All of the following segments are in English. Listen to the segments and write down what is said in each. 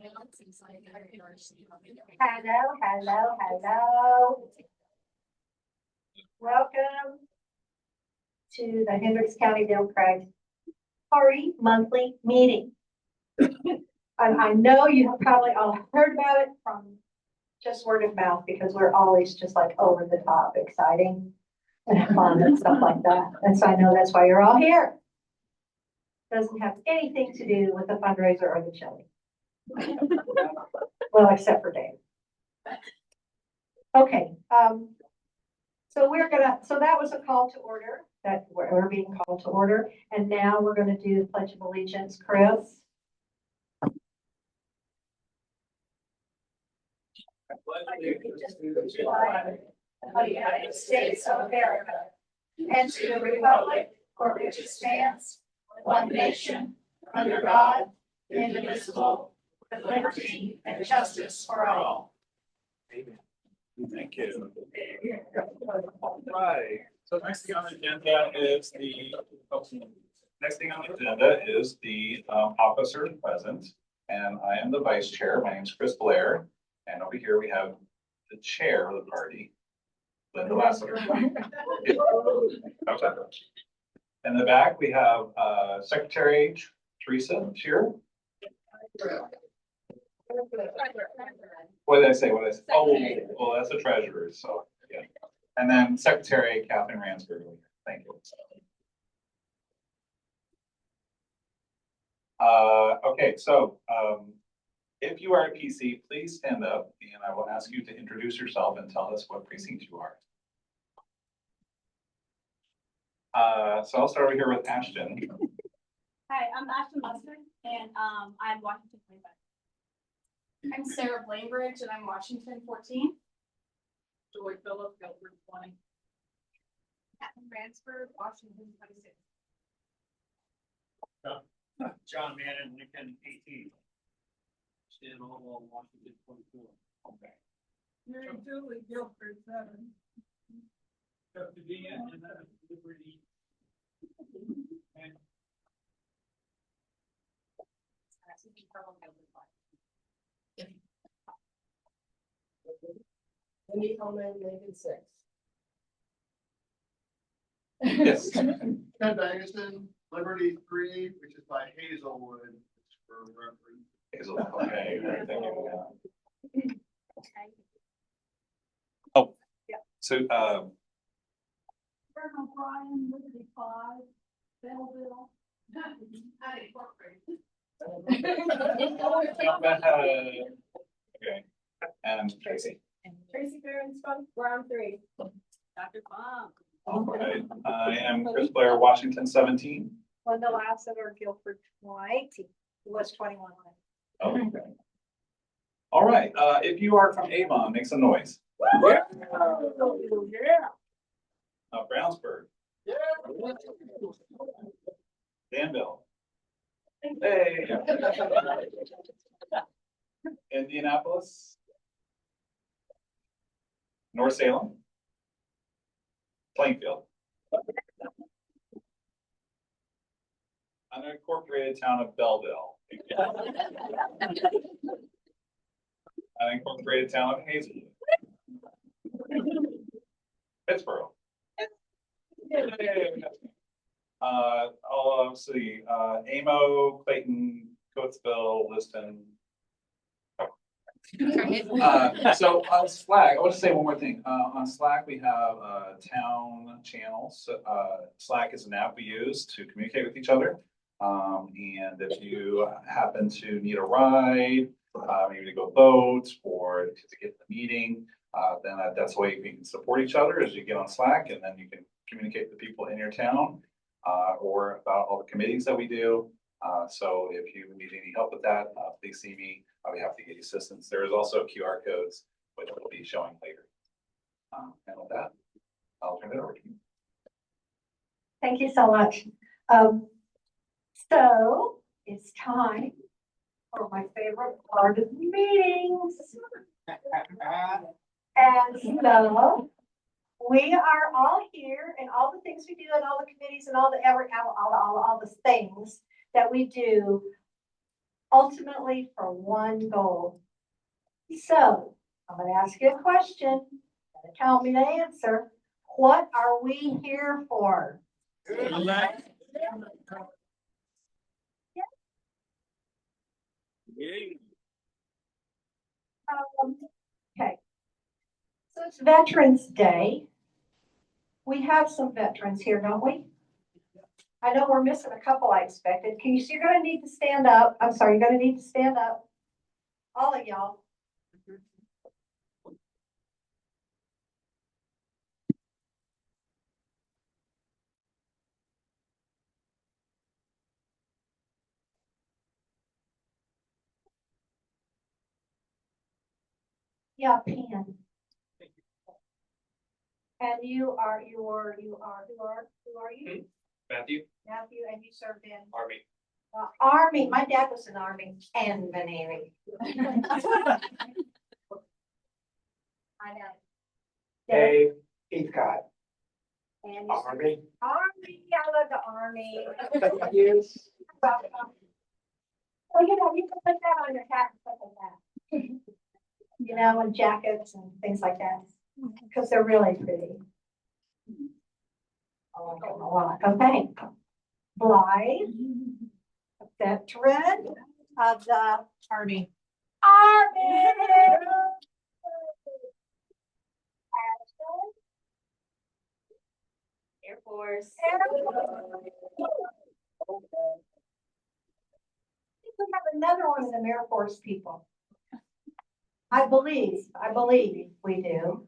Hello. Welcome to the Hendricks County Democratic Party monthly meeting. And I know you have probably all heard about it from just word of mouth because we're always just like over the top exciting and fun and stuff like that. And so I know that's why you're all here. Doesn't have anything to do with the fundraiser or the chili. Well, except for Dave. Okay, so that was a call to order, that we're being called to order. And now we're gonna do the Pledge of Allegiance. Chris? Of the United States of America and to the republic for which it stands, one nation, under God, indivisible, with liberty and justice for all. Amen. Thank you. All right. So next thing on the agenda is the officer present, and I am the vice chair. My name is Chris Blair, and over here we have the chair of the party, Linda Lassiter. In the back we have Secretary Teresa here. What did I say? Oh, that's the treasurer. So yeah, and then Secretary Catherine Ransford. Thank you. Okay, so if you are a PC, please stand up, and I will ask you to introduce yourself and tell us what precinct you are. So I'll start over here with Ashton. Hi, I'm Ashton Mustard, and I'm Washington 25. I'm Sarah Blainbridge, and I'm Washington 14. Joy Phillips, Guilford 20. Catherine Ransford, Washington 26. John Mannon, Lincoln 18. Stan Oval, Washington 24. Okay. Mary Julie, Guilford 7. Virginia and Liberty. And Wendy Coleman, Lincoln 6. Yes. Ken Anderson, Liberty 3, which is by Hazelwood, for reference. Hazel, okay, all right, thank you. Oh, yeah. So, Colonel Brian, Liberty 5, Belleville. okay, and Tracy. Tracy Barron's from Brown 3. Dr. Bomb. All right, I am Chris Blair, Washington 17. Linda Lassiter, Guilford 20, was 21. Okay. All right, if you are from Avon, make some noise. Yeah. Brownsburg. Yeah. Danville. Hey. Indianapolis. North Salem. Plainfield. Unincorporated town of Belleville. Unincorporated town of Hazelwood. Pittsburgh. I'll see, Amo, Clayton, Coatesville, Liston. So on Slack, I want to say one more thing. On Slack, we have town channels. Slack is an app we use to communicate with each other. And if you happen to need a ride, maybe to go vote or to get the meeting, then that's the way we can support each other as you get on Slack, and then you can communicate with people in your town or about all the committees that we do. So if you need any help with that, please see me. I'll be happy to get you assistance. There is also QR codes, which we'll be showing later. And with that, I'll turn it over to you. Thank you so much. So it's time for my favorite part of meetings. And so we are all here, and all the things we do and all the committees and all the things that we do ultimately for one goal. So I'm gonna ask you a question. You're gonna tell me the answer. What are we here for? Okay. So it's Veterans Day. We have some veterans here, don't we? I know we're missing a couple I expected. You're gonna need to stand up. I'm sorry, you're gonna need to stand up. All of y'all. Yeah, Pam. And who are you? Matthew, Matthew, and you served in? Army. Army. My dad was in Army and the Navy. I know. Dave, Keith Scott, And you Army. Army, I love the Army. Yes. Well, you can put that on your hat and stuff like that. You know, and jackets and things like that, because they're really pretty. Oh, I don't know why. Okay. Blythe, a veteran of the Army. Army. Air Force. We have another one of the Air Force people. I believe we do.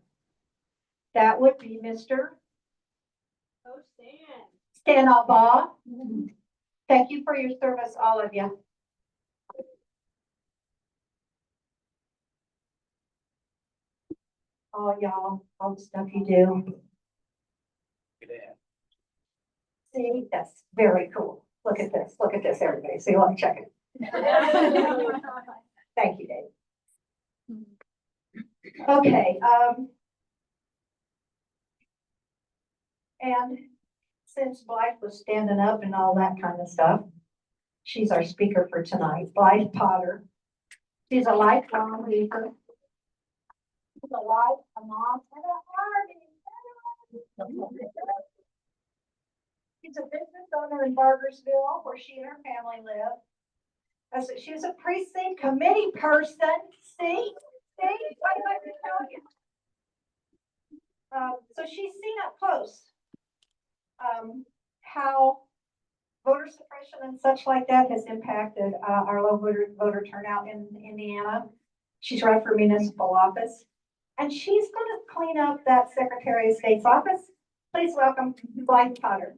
That would be Mr. Oh, Stan. Stanbaugh. Thank you for your service, all of you. All y'all, all the stuff you do. See, that's very cool. Look at this, everybody. See, let me check it. Thank you, Dave. Okay, and since Blythe was standing up and all that kind of stuff, she's our speaker for tonight, Blythe Potter. She's a lifelong leader. She's a wife, a mom, and a Army. She's a business owner in Bargersville, where she and her family live. She was a precinct committee person. See, what did I tell you? So she's seen up close how voter suppression and such like that has impacted our low voter turnout in Indiana. She's run for municipal office, and she's going to clean up that Secretary of State's office. Please welcome Blythe Potter.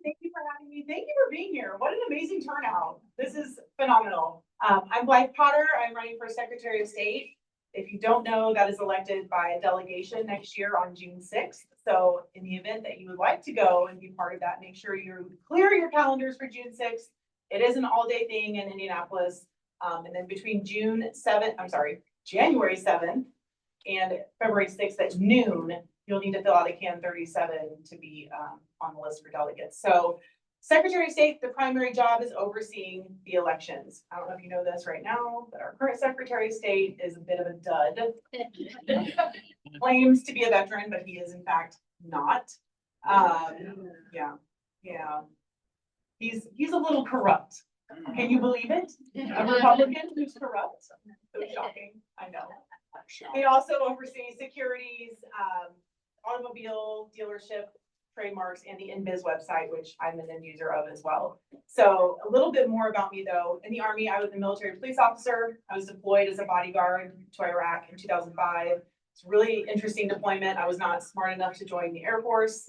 Thank you for having me. Thank you for being here. What an amazing turnout. This is phenomenal. I'm Blythe Potter. I'm running for Secretary of State. If you don't know, that is elected by a delegation next year on June 6th. So in the event that you would like to go and be part of that, make sure you clear your calendars for June 6th. It is an all-day thing in Indianapolis. And then between January 7th and February 6th at noon, you'll need to fill out a Can 37 to be on the list for delegates. So Secretary of State, the primary job is overseeing the elections. I don't know if you know this right now, but our current Secretary of State is a bit of a dud. Claims to be a veteran, but he is in fact not. Yeah. He's a little corrupt. Can you believe it? A Republican who's corrupt? So shocking, I know. They also oversee securities, automobile dealership, trademarks, and the InBiz website, which I'm an end user of as well. So a little bit more about me though. In the Army, I was a military police officer. I was deployed as a bodyguard to Iraq in 2005. It's a really interesting deployment. I was not smart enough to join the Air Force,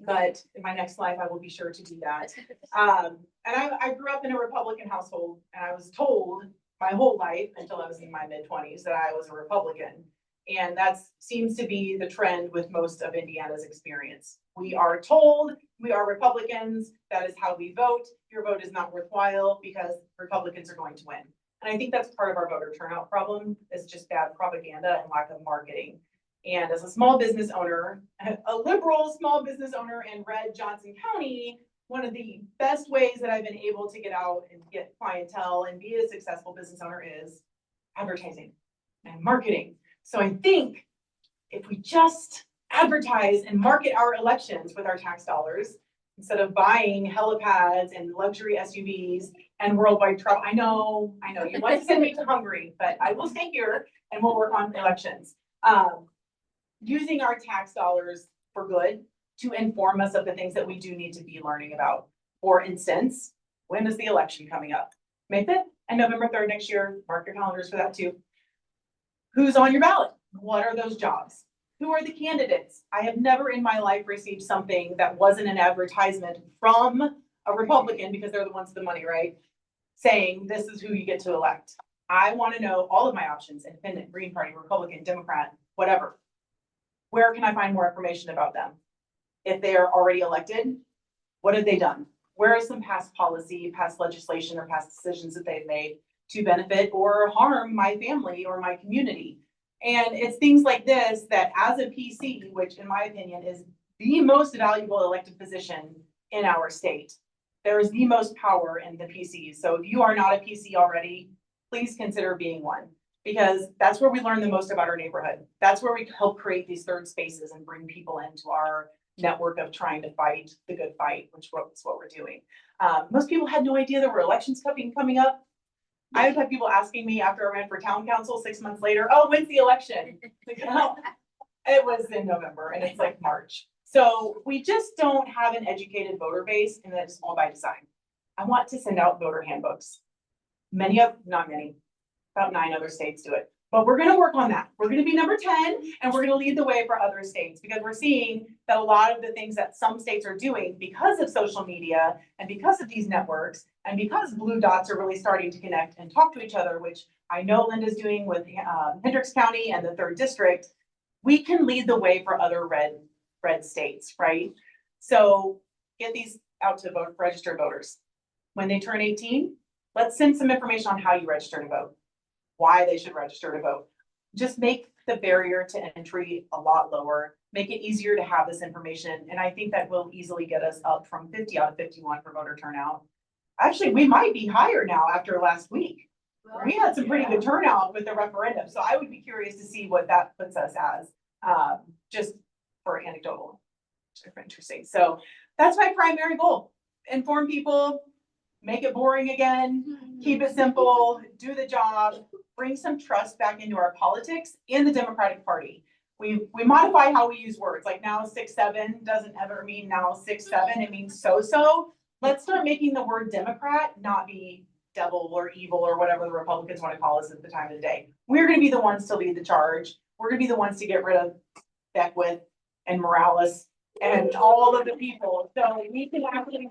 but in my next life, I will be sure to do that. And I grew up in a Republican household, and I was told my whole life until I was in my mid-20s that I was a Republican. And that seems to be the trend with most of Indiana's experience. We are told we are Republicans. That is how we vote. Your vote is not worthwhile because Republicans are going to win. And I think that's part of our voter turnout problem is just bad propaganda and lack of marketing. And as a small business owner, a liberal small business owner in red Johnson County, one of the best ways that I've been able to get out and get clientele and be a successful business owner is advertising and marketing. So I think if we just advertise and market our elections with our tax dollars, instead of buying helipads and luxury SUVs and worldwide travel, I know, you want to send me to Hungary, but I will stay here and we'll work on elections. Using our tax dollars for good to inform us of the things that we do need to be learning about. For instance, when is the election coming up? May 5th and November 3rd next year. Mark your calendars for that too. Who's on your ballot? What are those jobs? Who are the candidates? I have never in my life received something that wasn't an advertisement from a Republican, because they're the ones with the money, right? Saying this is who you get to elect. I want to know all of my options: independent, Green Party, Republican, Democrat, whatever. Where can I find more information about them? If they are already elected, what have they done? Where is some past policy, past legislation, or past decisions that they've made to benefit or harm my family or my community? And it's things like this that, as a PC, which in my opinion is the most valuable elected position in our state, there is the most power in the PCs. So if you are not a PC already, please consider being one, because that's where we learn the most about our neighborhood. That's where we help create these third spaces and bring people into our network of trying to fight the good fight, which is what we're doing. Most people had no idea there were elections coming up. I would have people asking me after I ran for town council 6 months later, oh, when's the election? Like, oh, it was in November and it's like March. So we just don't have an educated voter base, and that's all by design. I want to send out voter handbooks. Not many, about 9 other states do it. But we're gonna work on that. We're gonna be number 10 and we're gonna lead the way for other states, because we're seeing that a lot of the things that some states are doing because of social media and because of these networks and because blue dots are really starting to connect and talk to each other, which I know Linda's doing with Hendricks County and the 3rd district, we can lead the way for other red states, right? So get these out to vote, registered voters. When they turn 18, let's send some information on how you register to vote, why they should register to vote. Just make the barrier to entry a lot lower, make it easier to have this information. And I think that will easily get us up from 50 out of 51 for voter turnout. Actually, we might be higher now after last week. We had some pretty good turnout with the referendum. So I would be curious to see what that puts us as, just for anecdotal, interesting. So that's my primary goal. Inform people, make it boring again, keep it simple, do the job, bring some trust back into our politics and the Democratic Party. We modify how we use words. Like now 6-7 doesn't ever mean now 6-7. It means so-so. Let's start making the word Democrat not be devil or evil or whatever the Republicans want to call us at the time of the day. We're going to be the ones to lead the charge. We're going to be the ones to get rid of Beckwith and Morales and all of the people. So we can actually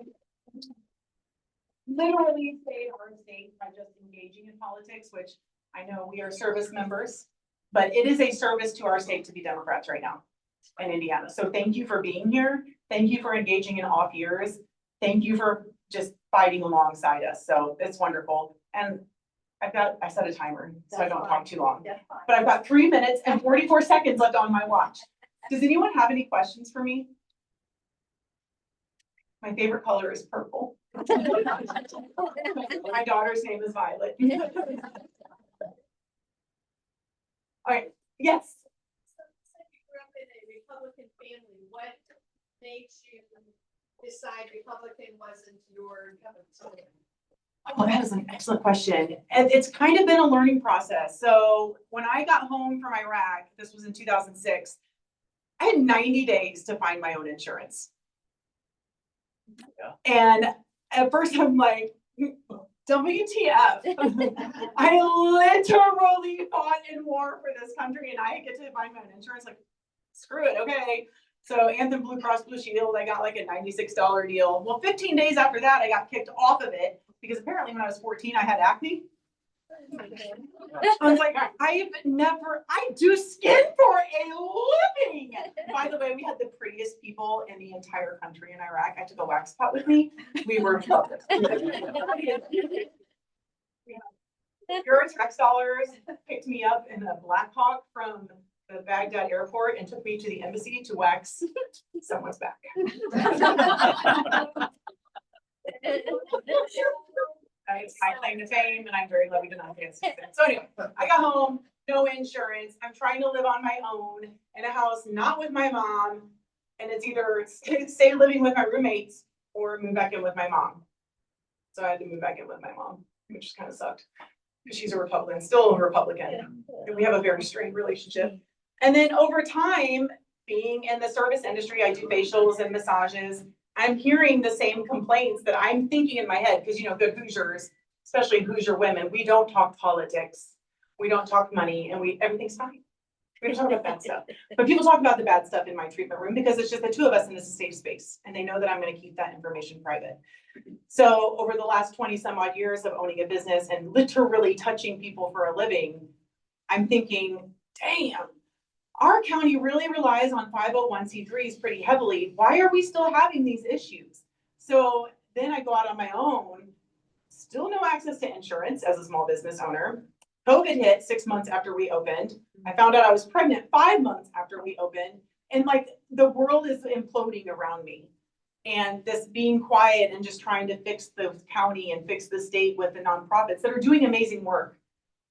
literally save our state by just engaging in politics, which I know we are service members, but it is a service to our state to be Democrats right now in Indiana. So thank you for being here. Thank you for engaging in off years. Thank you for just fighting alongside us. So it's wonderful. And I set a timer so I don't talk too long, but I've got 3 minutes and 44 seconds left on my watch. Does anyone have any questions for me? My favorite color is purple. My daughter's name is Violet. All right, yes. So you grew up in a Republican family. What made you decide Republican wasn't your cup of tea? Oh, that is an excellent question. And it's kind of been a learning process. So when I got home from Iraq, this was in 2006, I had 90 days to find my own insurance. Yeah. And at first I'm like, WTF. I literally fought in war for this country and I get to find my own insurance. Like, screw it. Okay. So Anthem Blue Cross Blue Shield, I got like a $96 deal. Well, 15 days after that, I got kicked off of it because apparently when I was 14, I had acne. I was like, I do skin for a living. By the way, we had the prettiest people in the entire country in Iraq. I took a wax pot with me. We were loved. Your tax dollars picked me up in a Black Hawk from the Baghdad airport and took me to the embassy to wax someone's back. I claim to fame and I'm very lucky to not get sick. So anyway, I got home, no insurance. I'm trying to live on my own in a house, not with my mom. And it's either stay living with my roommates or move back in with my mom. So I had to move back in with my mom, which kind of sucked. Because she's a Republican, still a Republican. And we have a very strained relationship. And then over time, being in the service industry, I do facials and massages. I'm hearing the same complaints that I'm thinking in my head, because you know, good Hoosiers, especially Hoosier women, we don't talk politics. We don't talk money and everything's fine. We don't talk about bad stuff. But people talk about the bad stuff in my treatment room because it's just the two of us and it's a safe space. And they know that I'm gonna keep that information private. So over the last 20 some odd years of owning a business and literally touching people for a living, I'm thinking, damn, our county really relies on 501c3s pretty heavily. Why are we still having these issues? So then I go out on my own, still no access to insurance as a small business owner. COVID hit 6 months after we opened. I found out I was pregnant 5 months after we opened. And like the world is imploding around me. And this being quiet and just trying to fix the county and fix the state with the nonprofits that are doing amazing work.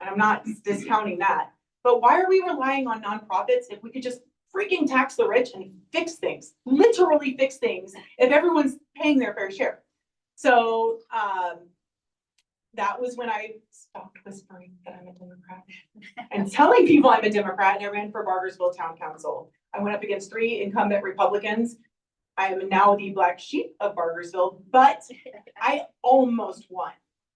And I'm not discounting that. But why are we relying on nonprofits if we could just freaking tax the rich and fix things, literally fix things, if everyone's paying their fair share? So that was when I stopped whispering that I'm a Democrat and telling people I'm a Democrat, and I ran for Bargersville Town Council. I went up against 3 incumbent Republicans. I am now the black sheep of Bargersville, but I almost won.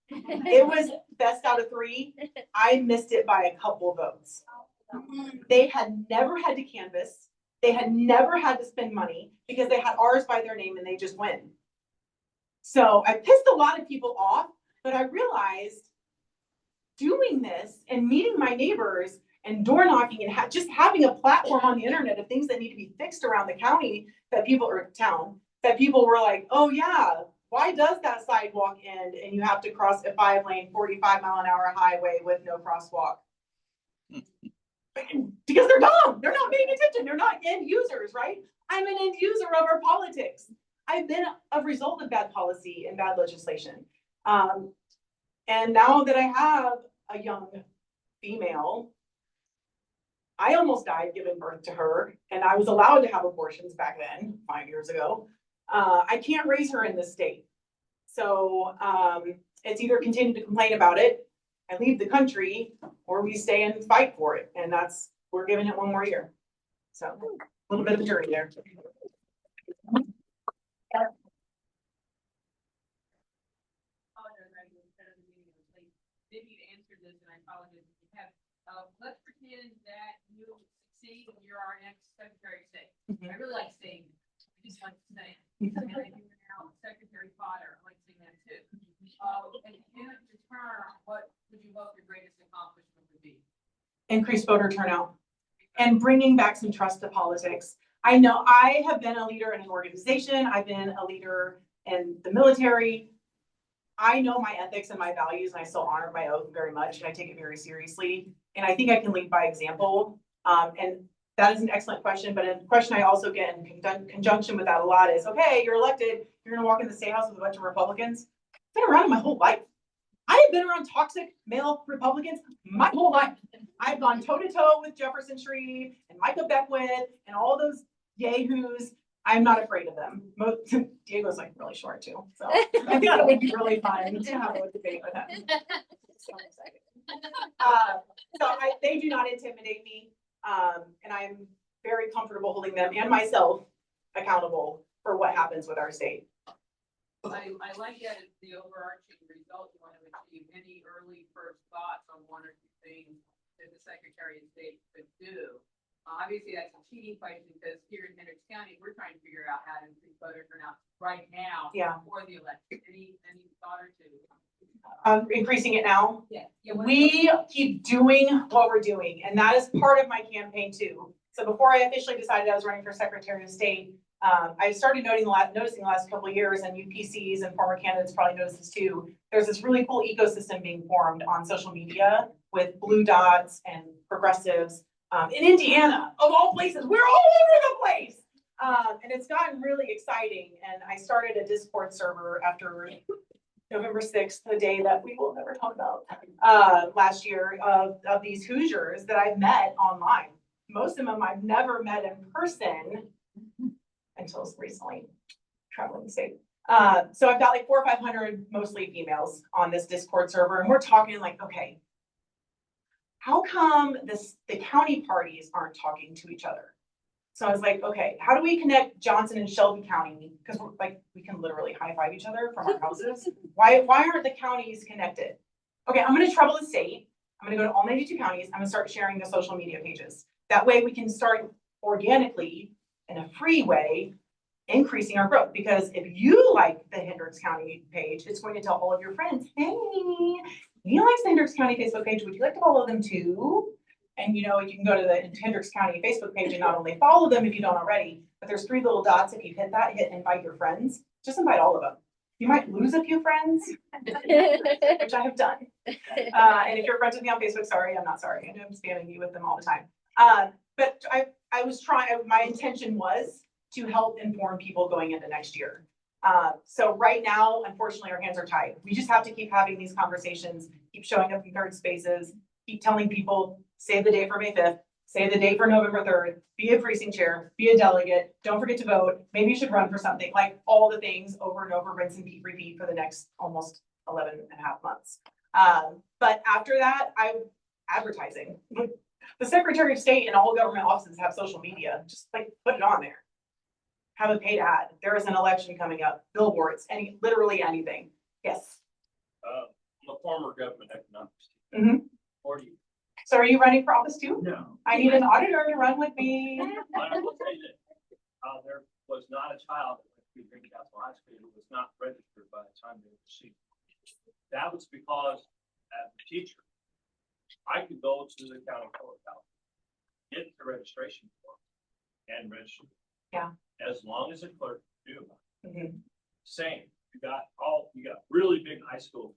It was best out of 3. I missed it by a couple votes. They had never had to canvass. They had never had to spend money because they had ours by their name and they just win. So I pissed a lot of people off, but I realized doing this and meeting my neighbors and door knocking and just having a platform on the internet of things that need to be fixed around the county that people or town, that people were like, oh yeah, why does that sidewalk end and you have to cross a 5-lane, 45-mile-an-hour highway with no crosswalk? Because they're dumb. They're not paying attention. They're not end users, right? I'm an end user of our politics. I've been a result of bad policy and bad legislation. And now that I have a young female, I almost died giving birth to her, and I was allowed to have abortions back then, 5 years ago. I can't raise her in this state. So it's either continue to complain about it and leave the country, or we stay and fight for it. And we're giving it 1 more year. So a little bit of a journey there. Maybe you answered this, and I apologize if you have. Let's pretend that you succeed and you're our next Secretary of State. I really like saying that. I just like to say it. And then you're now Secretary Potter. I like saying that too. And in return, what would you hope your greatest accomplishment would be? Increased voter turnout and bringing back some trust to politics. I know I have been a leader in an organization. I've been a leader in the military. I know my ethics and my values, and I still honor my oath very much, and I take it very seriously. And I think I can lead by example. And that is an excellent question, but a question I also get in conjunction with that a lot is, okay, you're elected, you're gonna walk in the state house with a bunch of Republicans. I've been around my whole life. I have been around toxic male Republicans my whole life. I've gone toe to toe with Jefferson Shreve and Micah Beckwith and all those yahoos. I'm not afraid of them. Diego's like really short too. So I think that would be really fun to have a debate with him. So excited. They do not intimidate me. And I'm very comfortable holding them and myself accountable for what happens with our state. I like that it's the overarching result you want to achieve. Any early first thoughts on 1 or 2 things that the Secretary of State could do? Obviously, that's a cheating question because here in Hendricks County, we're trying to figure out how to increase voter turnout right now for the election. Any thought or 2? Increasing it now. Yeah. We keep doing what we're doing, and that is part of my campaign too. So before I officially decided I was running for Secretary of State, I started noticing the last couple of years, and UPCs and former candidates probably noticed this too. There's this really cool ecosystem being formed on social media with blue dots and progressives. In Indiana, of all places, we're all over the place. And it's gotten really exciting, and I started a Discord server after November 6th, the day that we will never talk about, last year, of these Hoosiers that I've met online. Most of them I've never met in person until recently, traveling the state. So I've got like 400 or 500, mostly females, on this Discord server, and we're talking like, okay, how come the county parties aren't talking to each other? So I was like, okay, how do we connect Johnson and Shelby County? Because we're like, we can literally high five each other from our houses. Why aren't the counties connected? Okay, I'm gonna trouble the state. I'm gonna go to all 92 counties. I'm gonna start sharing the social media pages. That way we can start organically, in a free way, increasing our growth. Because if you like the Hendricks County page, it's going to tell all of your friends, hey, you like the Hendricks County Facebook page, would you like to follow them too? And you know, you can go to the Hendricks County Facebook page and not only follow them if you don't already, but there's 3 little dots. If you hit that, hit invite your friends, just invite all of them. You might lose a few friends, which I have done. And if you're friends with me on Facebook, sorry, I'm not sorry. I know I'm spamming you with them all the time. But I was trying, my intention was to help inform people going into next year. So right now, unfortunately, our hands are tied. We just have to keep having these conversations, keep showing up in third spaces, keep telling people, save the date for May 5th, save the date for November 3rd, be a precinct chair, be a delegate, don't forget to vote, maybe you should run for something, like all the things over and over, rinse and repeat for the next almost 11 and a half months. But after that, advertising. The Secretary of State and all government offices have social media, just like put it on there. Have a paid ad. There is an election coming up, billboards, literally anything. Yes. I'm a former government economist. Mhm. 40. So are you running for office too? No. I need an auditor to run with me. But I will say that, there was not a child that went through Green Castle High School who was not registered by the time they were received. That was because as a teacher, I could go to the county courthouse, get the registration form and register. Yeah. As long as the clerk knew about it. Mhm. Same, you got really big high schools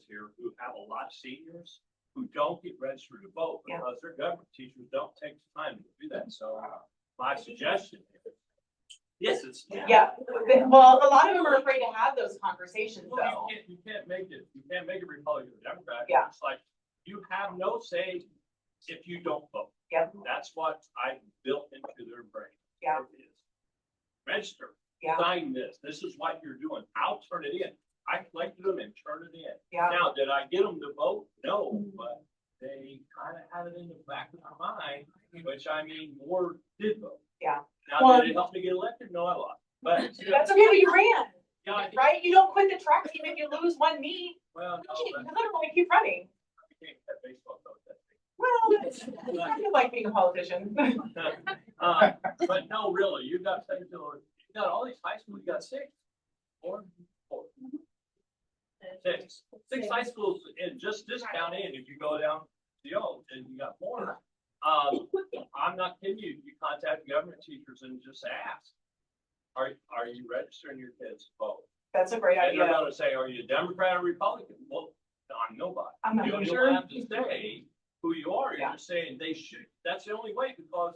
here who have a lot of seniors who don't get registered to vote Yeah. because their government teachers don't take the time to do that. So my suggestion is, yes, it's. Yeah, well, a lot of them are afraid to have those conversations Well, though. you can't make it Republican or Democrat. Yeah. It's like, you have no say if you don't vote. Yep. That's what I built into their brain. Yeah. It is. Register, Yeah. sign this. This is what you're doing. I'll turn it in. I collected them and turned it in. Yeah. Now, did I get them to vote? No, but they kind of had it in the back of their mind, which I mean, more did vote. Yeah. Now, Well- did it help me get elected? No, I lost. But, That's okay, but you ran, yeah, I did. right? You don't quit the track team if you lose one meet. Well, no, You but literally keep running. I became a baseball coach that Well, I feel like being a politician. But no, really, you've got you got all these high schools, you got 6, 4. Six high schools in just this county, and if you go down the old, and you got more. I'm not kidding you, you contact government teachers and just ask, are you registering your kids to vote? That's a great And they're idea. gonna say, are you a Democrat or Republican? Well, I'm nobody. I'm not You even don't sure. have to say who you are, you're Yeah. just saying they should, that's the only way, because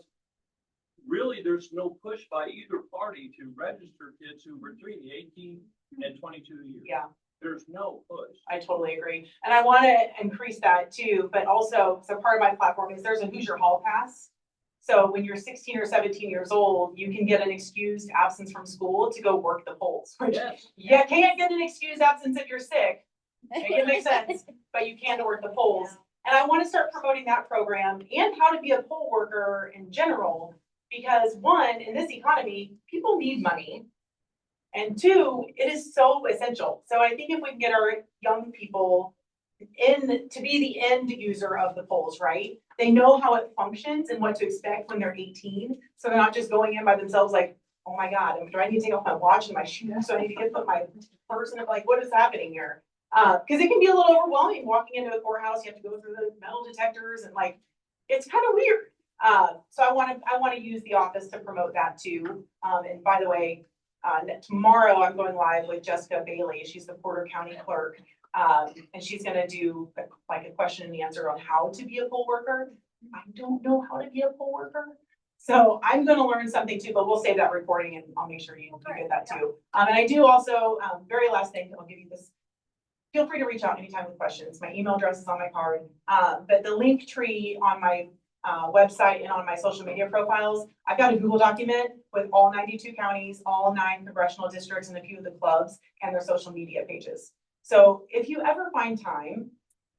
really, there's no push by either party to register kids who were between the 18 and 22 years. Yeah. There's no push. I totally agree. And I want to increase that too, but also, so part of my platform is there's a Hoosier Hall Pass. So when you're 16 or 17 years old, you can get an excused absence from school to go work the polls. Which Yes. you can't get an excused absence if you're sick. It makes sense, but you can to work the polls. And I want to start promoting that program and how to be a poll worker in general. Because one, in this economy, people need money. And two, it is so essential. So I think if we can get our young people to be the end user of the polls, right? They know how it functions and what to expect when they're 18. So they're not just going in by themselves like, oh my God, do I need to take off my watch and my shoes? So I need to put my purse in, like, what is happening here? Because it can be a little overwhelming walking into a courthouse. You have to go through the metal detectors and like, it's kind of weird. So I want to use the office to promote that too. And by the way, tomorrow I'm going live with Jessica Bailey. She's the Porter County clerk. And she's going to do like a question and answer on how to be a poll worker. I don't know how to be a poll worker. So I'm gonna learn something too, but we'll save that recording and I'll make sure you get that too. And I do also, very last thing, I'll give you this. Feel free to reach out anytime with questions. My email address is on my card. But the link tree on my website and on my social media profiles, I've got a Google document with all 92 counties, all 9 congressional districts, and a few of the clubs and their social media pages. So if you ever find time,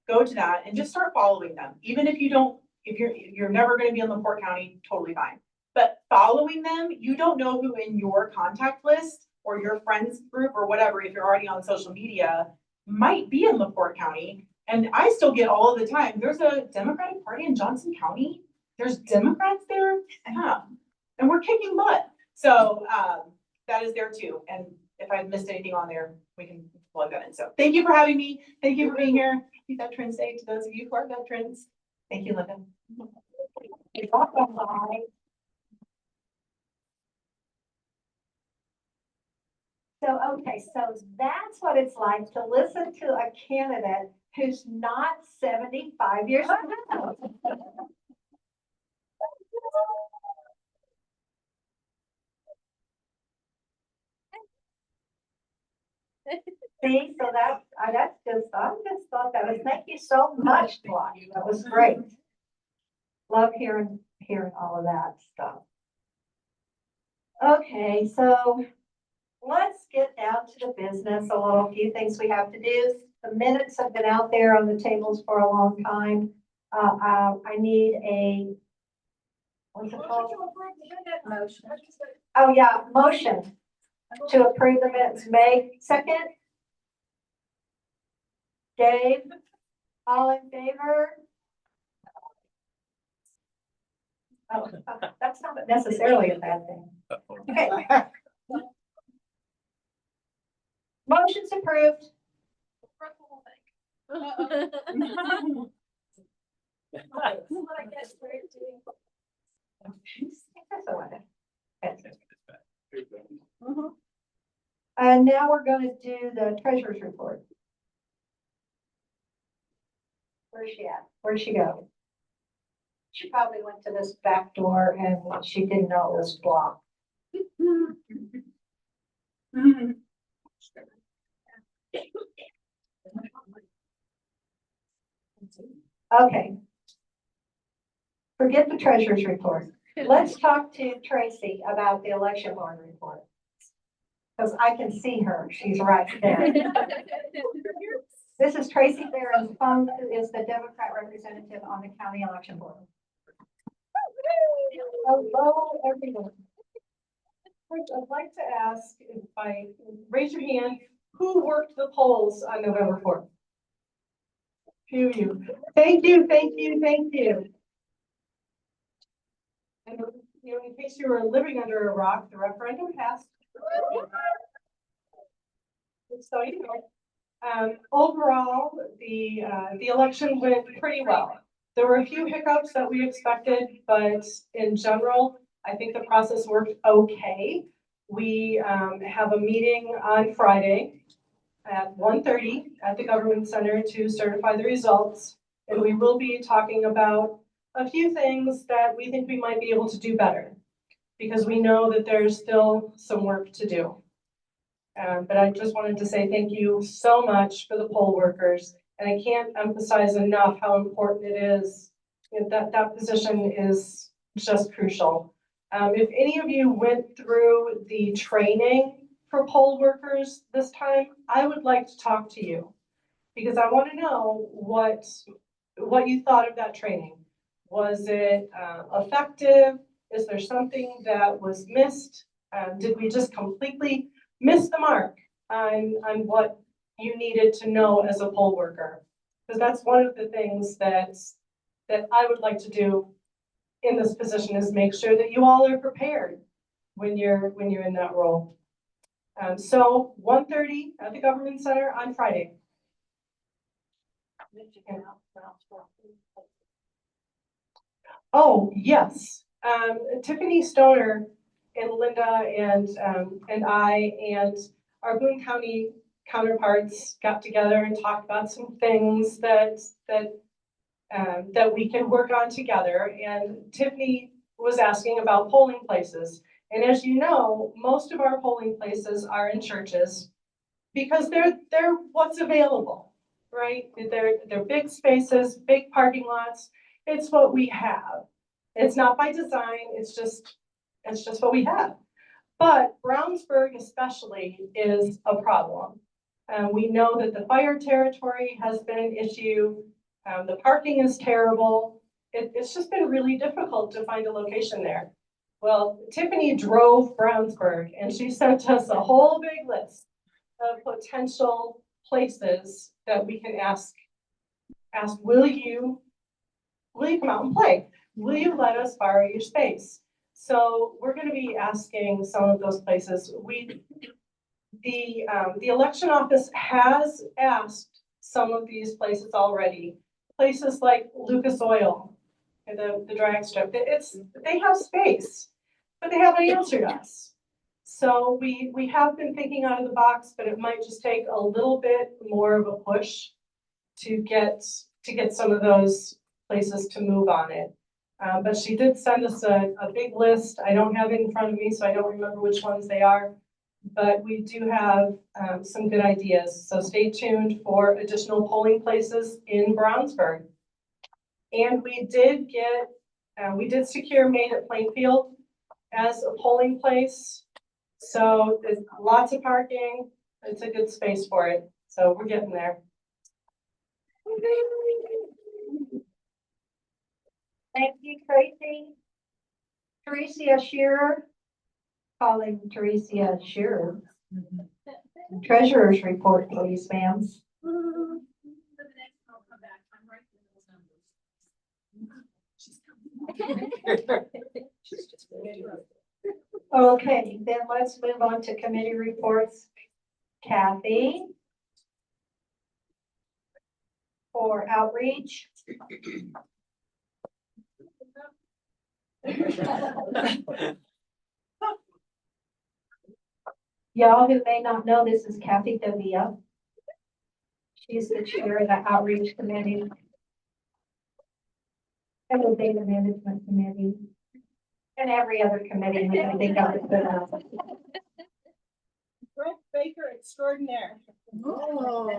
go to that and just start following them. Even if you don't, if you're never going to be in LaPorte County, totally fine. But following them, you don't know who in your contact list or your friends group or whatever, if you're already on social media, might be in LaPorte County. And I still get all of the time, there's a Democratic Party in Johnson County. There's Democrats there. Yeah. And we're kicking butt. So that is there too. And if I've missed anything on there, we can plug that in. So thank you for having me. Thank you for being here. Happy Veterans Day to those of you who are veterans. Thank you, Linda. So, okay, so that's what it's like to listen to a candidate who's not 75 years old. See, so that's just, I just thought that was, thank you so much, Blythe. That was great. Love hearing all of that stuff. Okay, so let's get down to the business, a few things we have to do. The minutes have been out there on the tables for a long time. I need a, what's it called? Motion. Oh, yeah, motion to approve the minutes. Meg, second? Dave, all in favor? Oh, that's not necessarily a bad thing. Okay. Motion's approved. And now we're going to do the treasurer's report. Where's she at? Where'd she go? She probably went to this back door and she didn't know it was blocked. Okay. Forget the treasurer's report. Let's talk to Tracy about the election board report. Because I can see her. She's right there. This is Tracy Barron's phone, who is the Democrat representative on the county election board. Hello, everyone. First, I'd like to ask if I raise your hand, who worked the polls on November 4th? Few of you. Thank you, thank you, thank you. And you know, in case you were living under a rock, the referendum passed. So you know, overall, the election went pretty well. There were a few hiccups that we expected, but in general, I think the process worked okay. We have a meeting on Friday at 1:30 at the Government Center to certify the results. And we will be talking about a few things that we think we might be able to do better, because we know that there's still some work to do. But I just wanted to say thank you so much for the poll workers. And I can't emphasize enough how important it is. That position is just crucial. If any of you went through the training for poll workers this time, I would like to talk to you, because I want to know what you thought of that training. Was it effective? Is there something that was missed? Did we just completely miss the mark on what you needed to know as a poll worker? Because that's one of the things that I would like to do in this position, is make sure that you all are prepared when you're in that role. So 1:30 at the Government Center on Friday. Oh, yes. Tiffany Stoner and Linda and I and our Boone County counterparts got together and talked about some things that we can work on together. And Tiffany was asking about polling places. And as you know, most of our polling places are in churches because they're what's available, right? They're big spaces, big parking lots. It's what we have. It's not by design, it's just what we have. But Brownsburg especially is a problem. We know that the fire territory has been an issue. The parking is terrible. It's just been really difficult to find a location there. Well, Tiffany drove Brownsburg and she sent us a whole big list of potential places that we can ask, will you come out and play? Will you let us borrow your space? So we're going to be asking some of those places. The election office has asked some of these places already. Places like Lucas Oil, the drag strip. They have space, but they haven't answered us. So we have been thinking out of the box, but it might just take a little bit more of a push to get some of those places to move on it. But she did send us a big list. I don't have it in front of me, so I don't remember which ones they are. But we do have some good ideas. So stay tuned for additional polling places in Brownsburg. And we did secure Made at Plainfield as a polling place. So there's lots of parking. It's a good space for it. So we're getting there. Thank you, Tracy. Teresia Shearer, calling Teresia Shearer. Treasurer's report, please, ma'am. For the next, I'll come back. I'm writing those numbers. Okay, then let's move on to committee reports. Kathy. For outreach. Y'all who may not know, this is Kathy Davia. She's the chair of the outreach committee and the data management committee and every other committee we can think of. Brett Baker extraordinaire. Oh,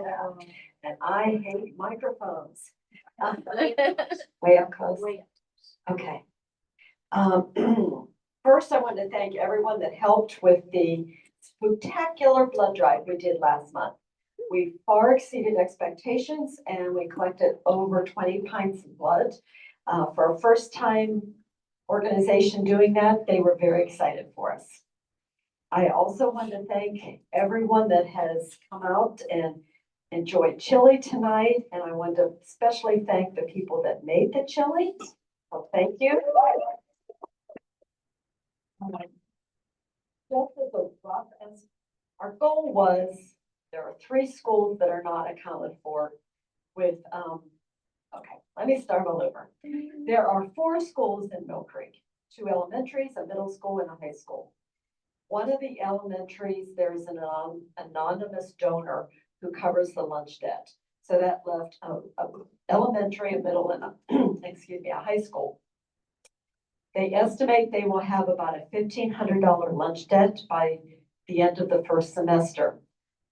and I hate microphones. Way up close. Okay. First, I want to thank everyone that helped with the spectacular blood drive we did last month. We far exceeded expectations and we collected over 20 pints of blood. For a first time organization doing that, they were very excited for us. I also want to thank everyone that has come out and enjoyed chili tonight. And I want to especially thank the people that made the chili. Well, thank you. Just as a rough as our goal was, there are 3 schools that are not accounted for with, okay, let me start all over. There are 4 schools in Mill Creek, 2 elementaries, a middle school and a high school. One of the elementaries, there's an anonymous donor who covers the lunch debt. So that left a elementary, a middle, and a high school. They estimate they will have about a $1,500 lunch debt by the end of the first semester.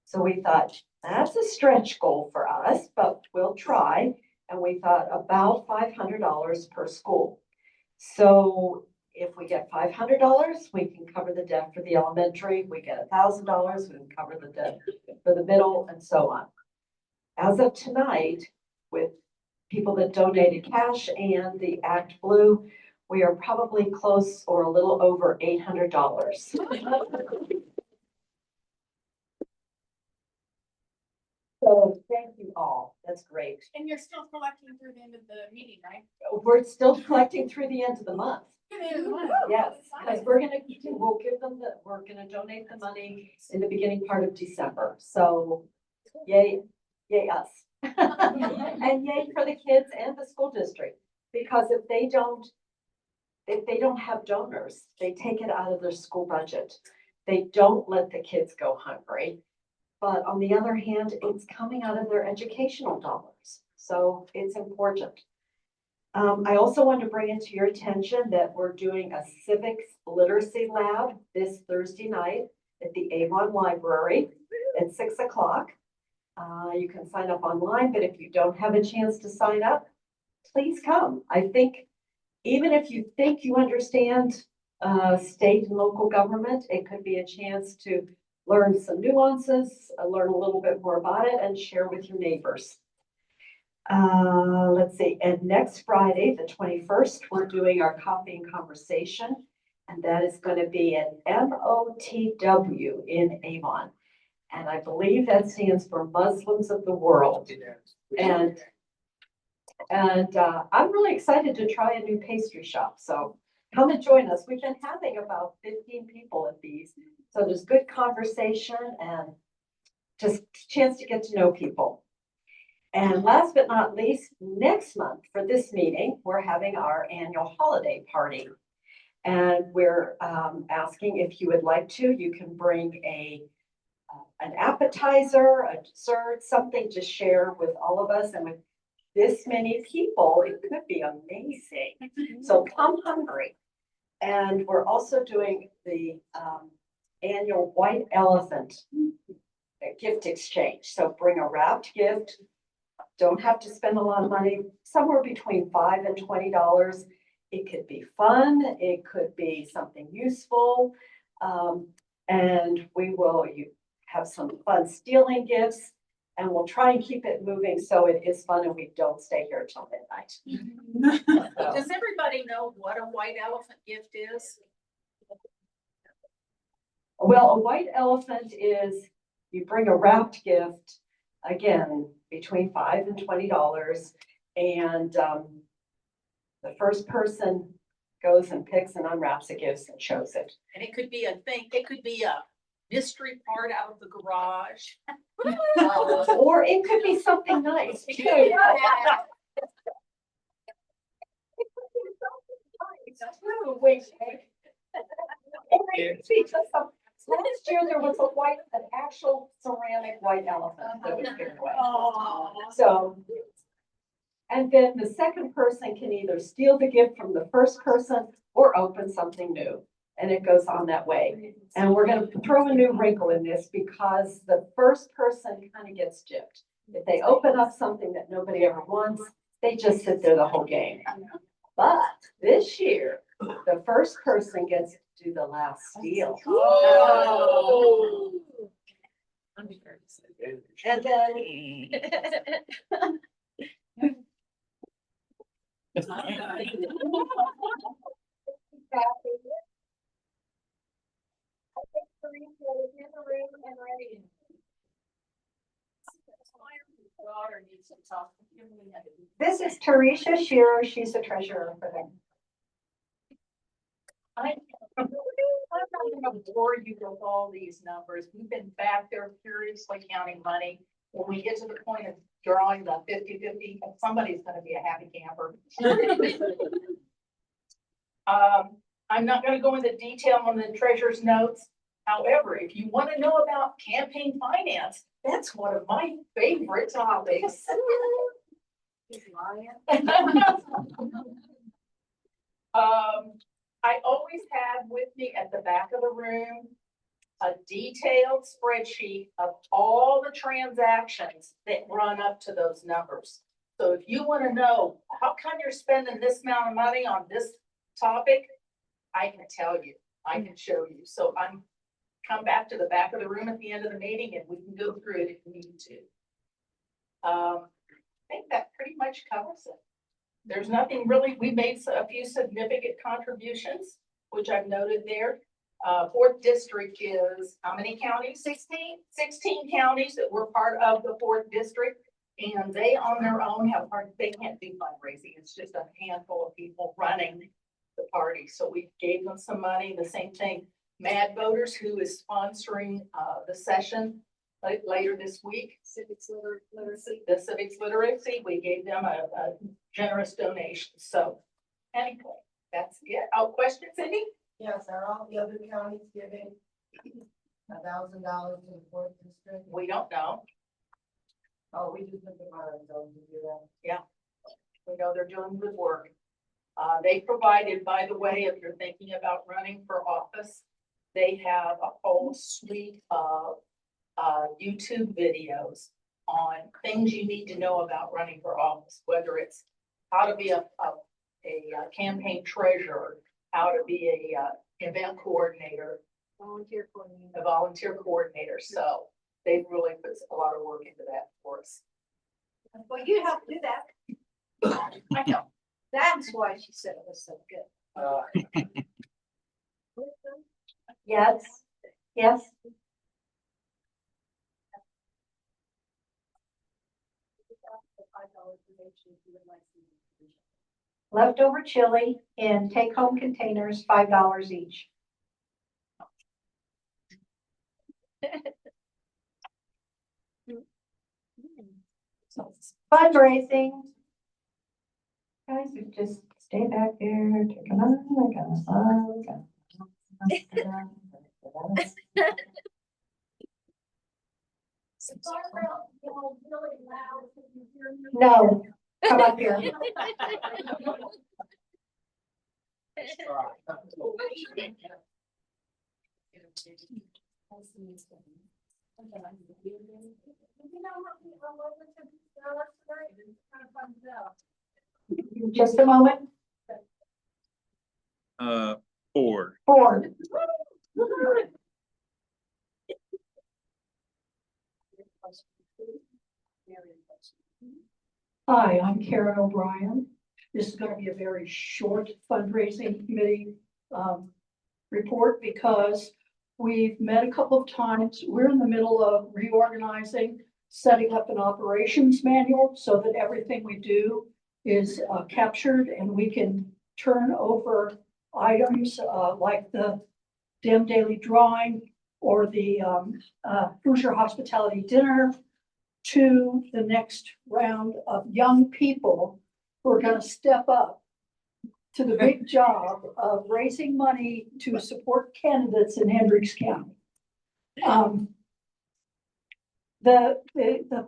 So we thought, that's a stretch goal for us, but we'll try. And we thought about $500 per school. So if we get $500, we can cover the debt for the elementary. We get $1,000, we can cover the debt for the middle, and so on. As of tonight, with people that donated cash and the Act Blue, we are probably close or a little over $800. So thank you all. That's great. And you're still collecting through the end of the meeting, right? We're still collecting through the end of the month. Through the end of the month. Yes, because we'll give them we're gonna donate the money in the beginning part of December. So yay us. And yay for the kids and the school district, because if they don't have donors, they take it out of their school budget. They don't let the kids go hungry. But on the other hand, it's coming out of their educational dollars. So it's important. I also want to bring it to your attention that we're doing a civics literacy lab this Thursday night at the Avon Library at 6 o'clock. You can sign up online, but if you don't have a chance to sign up, please come. I think even if you think you understand state and local government, it could be a chance to learn some nuances, learn a little bit more about it, and share with your neighbors. Let's see, and next Friday, the 21st, we're doing our coffee and conversation, and that is going to be at MOTW in Avon. And I believe that stands for Muslims of the World. And I'm really excited to try a new pastry shop. So come and join us. We've been having about 15 people at these. So there's good conversation and just a chance to get to know people. And last but not least, next month for this meeting, we're having our annual holiday party. And we're asking if you would like to, you can bring an appetizer, a dessert, something to share with all of us. And with this many people, it could be amazing. So come hungry. And we're also doing the annual white elephant gift exchange. So bring a wrapped gift. Don't have to spend a lot of money, somewhere between $5 and $20. It could be fun. It could be something useful. And we will have some fun stealing gifts, and we'll try and keep it moving so it is fun and we don't stay here till midnight. So, Does everybody know what a white elephant gift is? well, a white elephant is you bring a wrapped gift, again, between $5 and $20. And the first person goes and picks and unwraps the gifts and shows it. And it could be a thing, it could be a mystery part out of the garage. Or it could be something nice too. Wait, last year there was an actual ceramic white elephant that was given away. So, and then the second person can either steal the gift from the first person or open something new. And it goes on that way. And we're going to throw a new wrinkle in this because the first person kind of gets gypped. If they open up something that nobody ever wants, they just sit there the whole game. But this year, the first person gets to do the last steal. Oh. And then This is Teresa Shearer. She's the treasurer for them. I'm not gonna bore you with all these numbers. We've been back there furiously counting money. When we get to the point of drawing the 50-50, somebody's gonna be a happy camper. I'm not gonna go into detail on the treasurer's notes. However, if you want to know about campaign finance, that's one of my favorite topics. I always have with me at the back of the room a detailed spreadsheet of all the transactions that run up to those numbers. So if you want to know how come you're spending this amount of money on this topic, I can tell you, I can show you. So come back to the back of the room at the end of the meeting and we can go through it if we need to. I think that pretty much covers it. There's nothing really, we made a few significant contributions, which I've noted there. Fourth district is how many counties? 16 counties that were part of the fourth district. And they on their own they can't do fundraising. It's just a handful of people running the party. So we gave them some money. The same thing, Mad Voters, who is sponsoring the session later this week. Civics literacy. The civics literacy, we gave them a generous donation. So anyway, that's it. Oh, questions, Cindy? Yes, are all the other counties giving $1,000 to the fourth district? We don't know. Oh, we just look at ourselves to do that. Yeah. We know they're doing good work. They provided, by the way, if you're thinking about running for office, they have a whole suite of YouTube videos on things you need to know about running for office, whether it's how to be a campaign treasurer, how to be a event coordinator, Volunteer coordinator. a volunteer coordinator. So they've really put a lot of work into that for us. Well, you have to do that. I know. That's why she said it was so good. Yes, yes. Leftover chili in take-home containers, $5 each. Fundraising. Guys, you just stay back there, take a moment, No, come up here. Just a moment. 4. 4. Hi, I'm Karen O'Brien. This is gonna be a very short fundraising committee report because we've met a couple of times. We're in the middle of reorganizing, setting up an operations manual so that everything we do is captured and we can turn over items like the Dem Daily Drawing or the Hoosier Hospitality Dinner to the next round of young people who are going to step up to the big job of raising money to support candidates in Hendricks County. The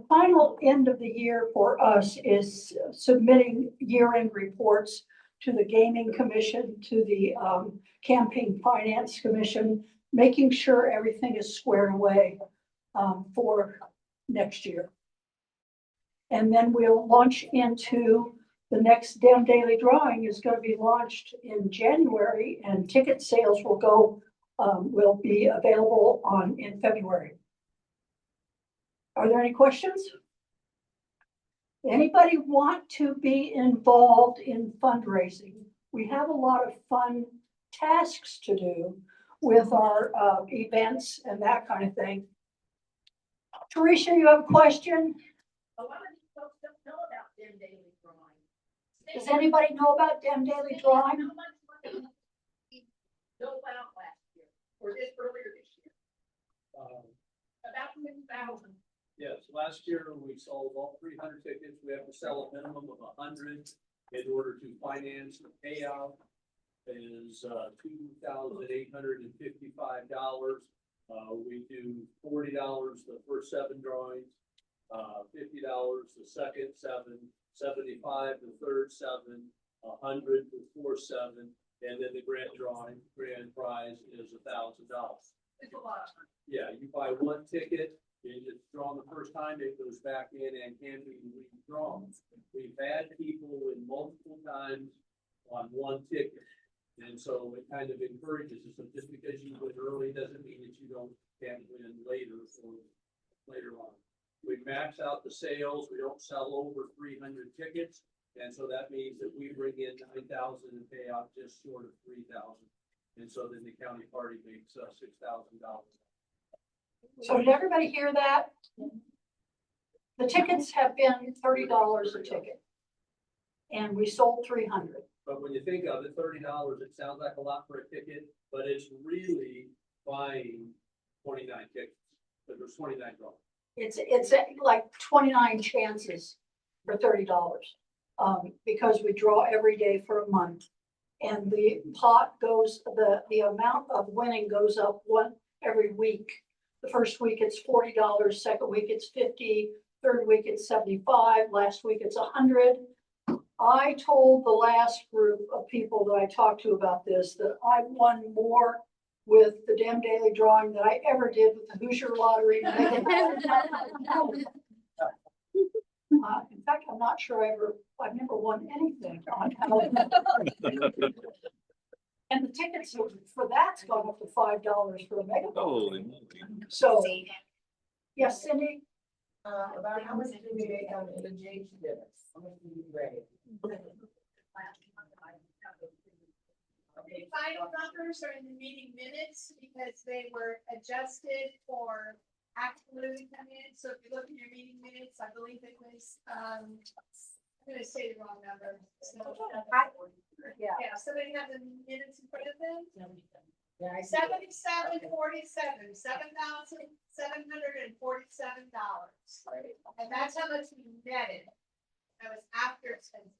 final end of the year for us is submitting year-end reports to the Gaming Commission, to the Campaign Finance Commission, making sure everything is squared away for next year. And then we'll launch into the next Dem Daily Drawing is going to be launched in January, and ticket sales will be available in February. Are there any questions? Anybody want to be involved in fundraising? We have a lot of fun tasks to do with our events and that kind of thing. Teresa, you have a question? A lot of these folks don't know about Dem Daily Drawing. Does anybody know about Dem Daily Drawing? How much money we dole out last year, or this earlier this year? About 2,000. Yes, last year we sold all 300 tickets. We have to sell a minimum of 100 in order to finance the payout. Is $2,855. We do $40 the first 7 drawings, $50 the second 7, $75 the third 7, $100 the fourth 7, and then the grand prize is $1,000. It's a lot of money. Yeah, you buy 1 ticket. It's drawn the first time, it goes back in and can be redrawn. We've had people win multiple times on 1 ticket. And so it kind of encourages us. So just because you win early doesn't mean that you can't win later or later on. We max out the sales. We don't sell over 300 tickets. And so that means that we bring in 9,000 and pay out just short of 3,000. And so then the county party makes $6,000. So did everybody hear that? The tickets have been $30 a ticket. And we sold 300. But when you think of it, $30, it sounds like a lot for a ticket, but it's really buying 29 tickets. But there's 29 drawings. It's like 29 chances for $30. Because we draw every day for a month. And the pot goes, the amount of winning goes up every week. The first week it's $40, second week it's $50, third week it's $75, last week it's $100. I told the last group of people that I talked to about this, that I won more with the damn daily drawing than I ever did with the Hoosier Lottery. In fact, I'm not sure I've never won anything on and the tickets for that's gone up to $5 for a mega. Holy moly. So, yes, Cindy? About how much did we make on the J dinners? How much did we raise? The final numbers are in the meeting minutes because they were adjusted for absolute minutes. So if you look at your meeting minutes, I believe it was, I'm gonna say the wrong number. So, yeah, somebody have the minutes in front of them? Yeah, I see. 77.47, $7,747. And that's how much we netted. That was after expenses.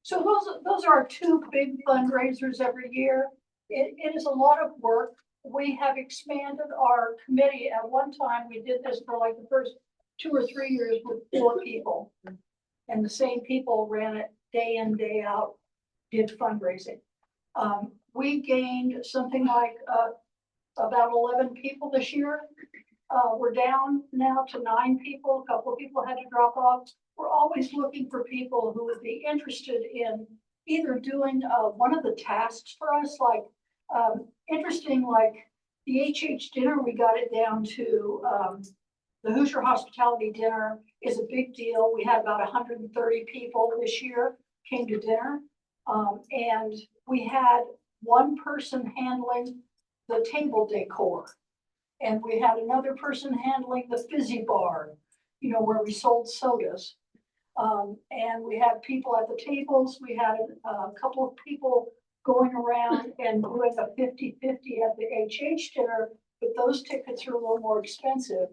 So those are our two big fundraisers every year. It is a lot of work. We have expanded our committee. At one time, we did this for like the first 2 or 3 years with 4 people. And the same people ran it day in, day out, did fundraising. We gained something like about 11 people this year. We're down now to 9 people. A couple of people had to drop off. We're always looking for people who would be interested in either doing one of the tasks for us, like interesting, like the HH dinner. We got it down to the Hoosier Hospitality Dinner is a big deal. We had about 130 people this year came to dinner, and we had one person handling the table decor. And we had another person handling the fizzy bar, you know, where we sold sodas. And we had people at the tables. We had a couple of people going around and doing a 50-50 at the HH dinner, but those tickets are a little more expensive.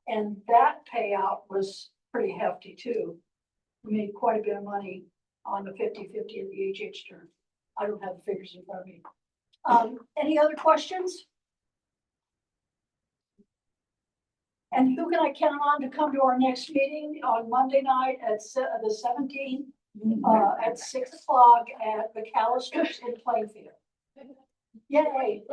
And that payout was pretty hefty too. We made quite a bit of money on the 50-50 at the HH dinner. I don't have the figures in front of me. Any other questions? And who can I count on to come to our next meeting on Monday night at the 17th at 6 o'clock at McAllister's in Plainfield? Yay.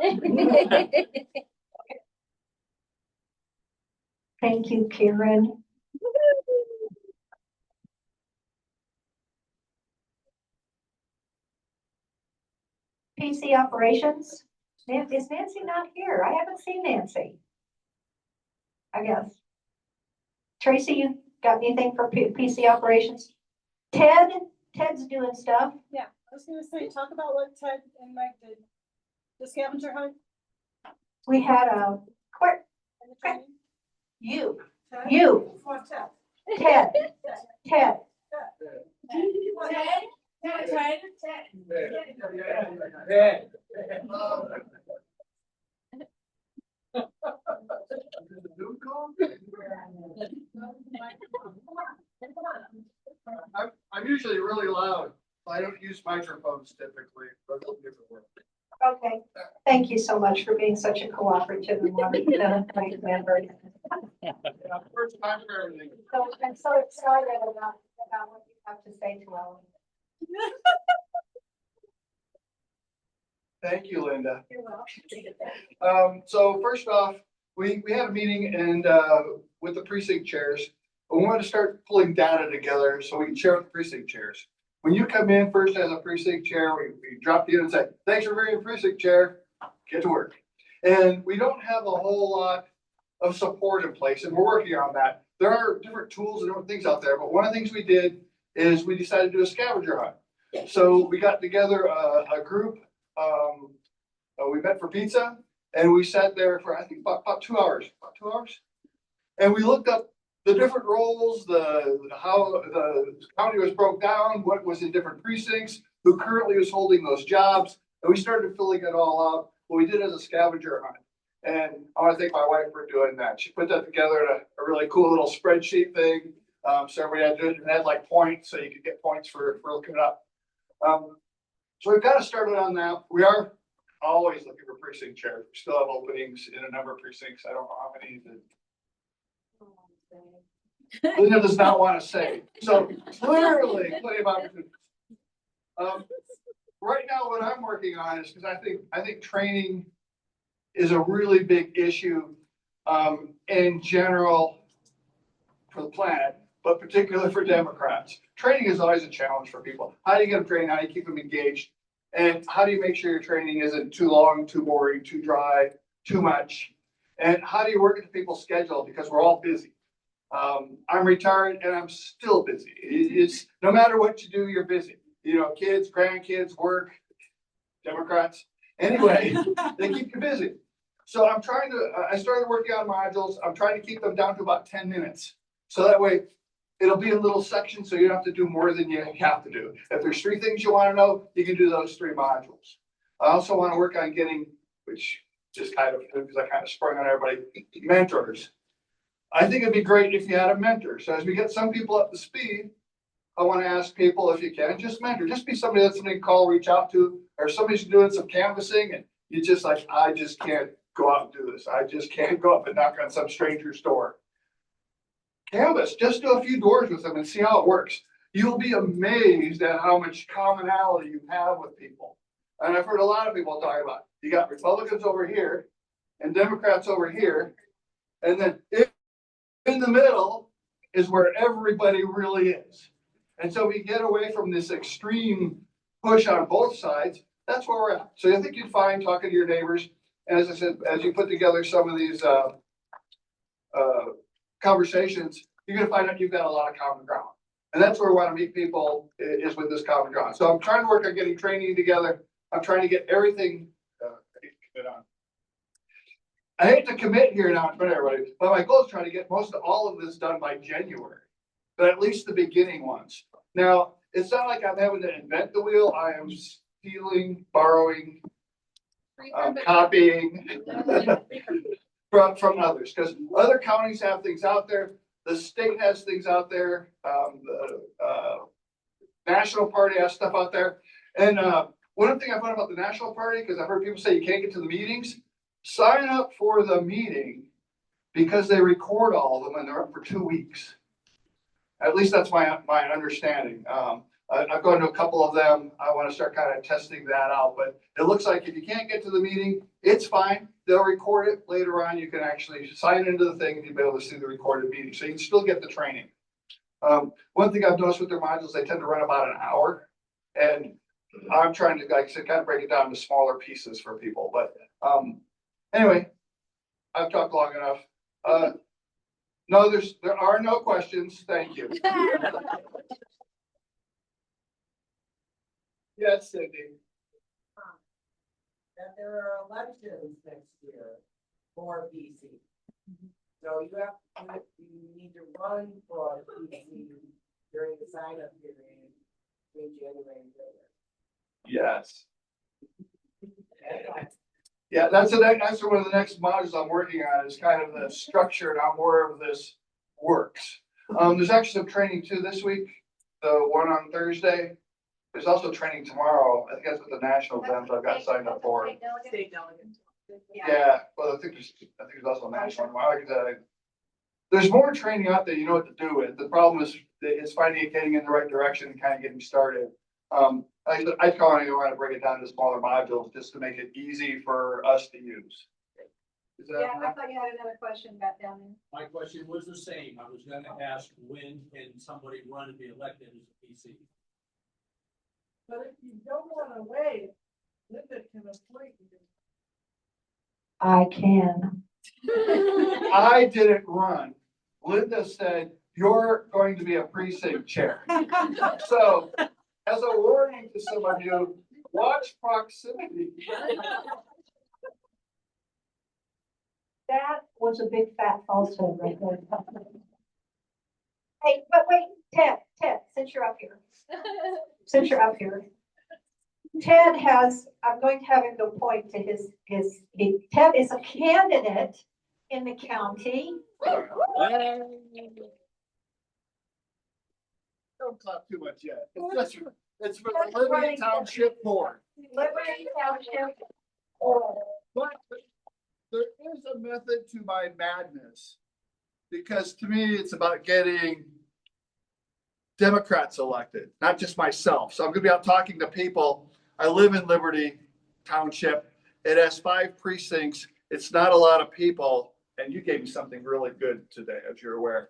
Thank you, Karen. PC operations. Is Nancy not here? I haven't seen Nancy. I guess. Tracy, you got anything for PC operations? Ted's doing stuff. Yeah, I was gonna say, talk about what Ted and Mike did. The scavenger hunt. We had a quick, And the training. you, What, Ted? Ted. Ted? I'm usually really loud. I don't use microphones typically, but it'll give it work. Okay, thank you so much for being such a cooperative and wonderful member. First time for everything. So I'm so excited about what you have to say to Ellen. Thank you, Linda. You're welcome. So first off, we had a meeting and with the precinct chairs. We wanted to start pulling data together so we can share with the precinct chairs. When you come in first as a precinct chair, we drop you in and say, thanks for being a precinct chair, get to work. And we don't have a whole lot of support in place, and we're working on that. There are different tools and different things out there, but one of the things we did is we decided to do a scavenger hunt. So we got together a group, we met for pizza, and we sat there for, I think, about 2 hours, And we looked up the different roles, how the county was broke down, what was in different precincts, who currently was holding those jobs. And we started filling it all out. What we did as a scavenger hunt. And I want to thank my wife for doing that. She put that together in a really cool little spreadsheet thing. So everybody had to do it and had like points, so you could get points for looking it up. So we've kind of started on that. We are always looking for precinct chairs. We still have openings in a number of precincts. I don't know how many. Linda does not want to say. So clearly, plenty of opportunities. Right now, what I'm working on is, because I think training is a really big issue in general for the planet, but particularly for Democrats. Training is always a challenge for people. How do you get them trained? How do you keep them engaged? And how do you make sure your training isn't too long, too boring, too dry, too much? And how do you work into people's schedule? Because we're all busy. I'm retired and I'm still busy. It's no matter what you do, you're busy. You know, kids, grandkids, work, Democrats. Anyway, they keep you busy. So I'm trying to, I started working on modules. I'm trying to keep them down to about 10 minutes. So that way it'll be in little sections so you don't have to do more than you have to do. If there's 3 things you want to know, you can do those 3 modules. I also want to work on getting, which just kind of, because I kind of sprung on everybody, mentors. I think it'd be great if you had a mentor. So as we get some people up to speed, I want to ask people if you can, just mentor, just be somebody that's somebody to call, reach out to, or somebody's doing some canvassing and you just like, I just can't go out and do this. I just can't go up and knock on some stranger's door. Canvas, just do a few doors with them and see how it works. You'll be amazed at how much commonality you have with people. And I've heard a lot of people talk about, you got Republicans over here and Democrats over here. And then in the middle is where everybody really is. And so we get away from this extreme push on both sides. That's where we're at. So I think you'd find talking to your neighbors. And as I said, as you put together some of these conversations, you're going to find out you've got a lot of common ground. And that's where we want to meet people is with this common ground. So I'm trying to work on getting training together. I'm trying to get everything on. I hate to commit here now, everybody, but my goal is trying to get most of all of this done by January, but at least the beginning ones. Now, it's not like I'm having to invent the wheel. I am stealing, borrowing, copying from others, because other counties have things out there. The state has things out there. The National Party has stuff out there. And one thing I found about the National Party, because I've heard people say you can't get to the meetings, sign up for the meeting because they record all of them and they're up for 2 weeks. At least that's my understanding. I've gone to a couple of them. I want to start kind of testing that out, but it looks like if you can't get to the meeting, it's fine. They'll record it later on. You can actually sign into the thing and you'll be able to see the recorded meeting. So you can still get the training. One thing I've noticed with their modules, they tend to run about an hour, and I'm trying to, like I said, kind of break it down to smaller pieces for people. But anyway, I've talked long enough. No, there are no questions. Thank you. Yes, Cindy. That there are elections next year for PC. So you need to run for PC during the sign-up period in January and February. Yes. Yeah, that's one of the next modules I'm working on is kind of the structure and how more of this works. There's actually some training too this week, the one on Thursday. There's also training tomorrow. I think that's what the national event I've got signed up for. State delegate. Yeah, well, I think there's also a national one. Like I said, there's more training out there, you know what to do with. The problem is finding it, getting in the right direction and kind of getting started. I want to break it down to smaller modules just to make it easy for us to use. Yeah, I thought you had another question back down there. My question was the same. I was gonna ask, when can somebody run and be elected as a PC? But if you don't want to wait, Linda can appoint you. I can. I didn't run. Linda said, you're going to be a precinct chair. So as a warning to some of you, watch proximity. That was a big fat falsehood right there. Hey, but wait, Ted, since you're up here. Ted I'm going to have him go point to Ted is a candidate in the county. Don't clap too much yet. It's for the Liberty Township Board. Liberty Township. But there is a method to my madness. because to me, it's about getting Democrats elected, not just myself. So I'm gonna be out talking to people. I live in Liberty Township. It has 5 precincts. It's not a lot of people. And you gave me something really good today, as you're aware.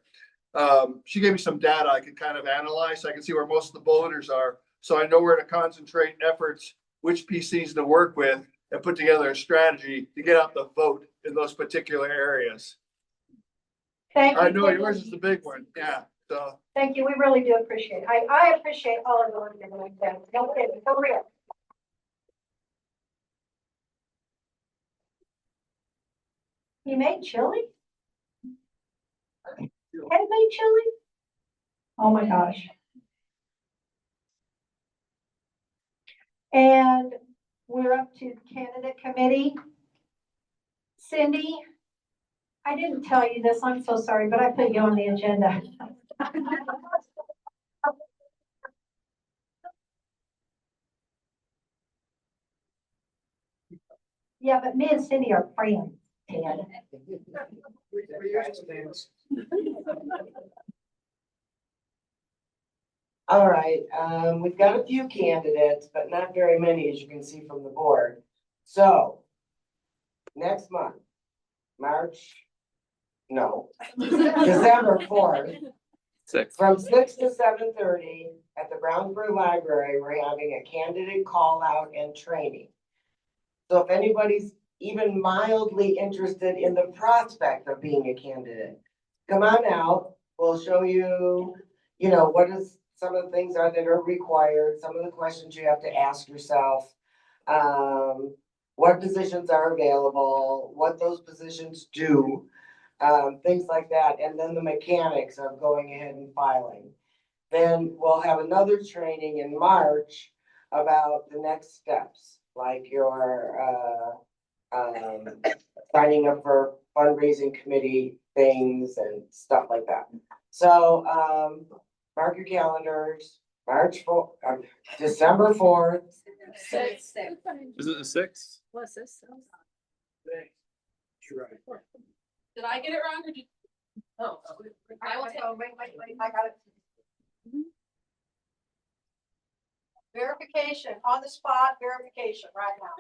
She gave me some data I could kind of analyze. I can see where most of the voters are. So I know where to concentrate efforts, which PCs to work with, and put together a strategy to get out the vote in those particular areas. Thank you. I know yours is the big one. Yeah. So. Thank you. We really do appreciate it. I appreciate all of the work you're doing. No kidding, for real. You made chili? Handmade chili? Oh my gosh. And we're up to the candidate committee. Cindy, I didn't tell you this. I'm so sorry, but I put you on the agenda. Yeah, but me and Cindy are friends, Ted. All right, we've got a few candidates, but not very many, as you can see from the board. So, next month, December 4th. From 6 to 7:30 at the Brownsburg Library, we're having a candidate call out and training. So if anybody's even mildly interested in the prospect of being a candidate, come on out. We'll show you, what is some of the things are that are required, some of the questions you have to ask yourself. What positions are available, what those positions do, things like that. And then the mechanics of going ahead and filing. Then we'll have another training in March about the next steps, like your, signing up for fundraising committee things and stuff like that. So, mark your calendars, December 4th. Is it the 6th? What's this? You're right. Did I get it wrong or did? Oh. I will tell. Wait, I got it. Verification, on the spot verification right now.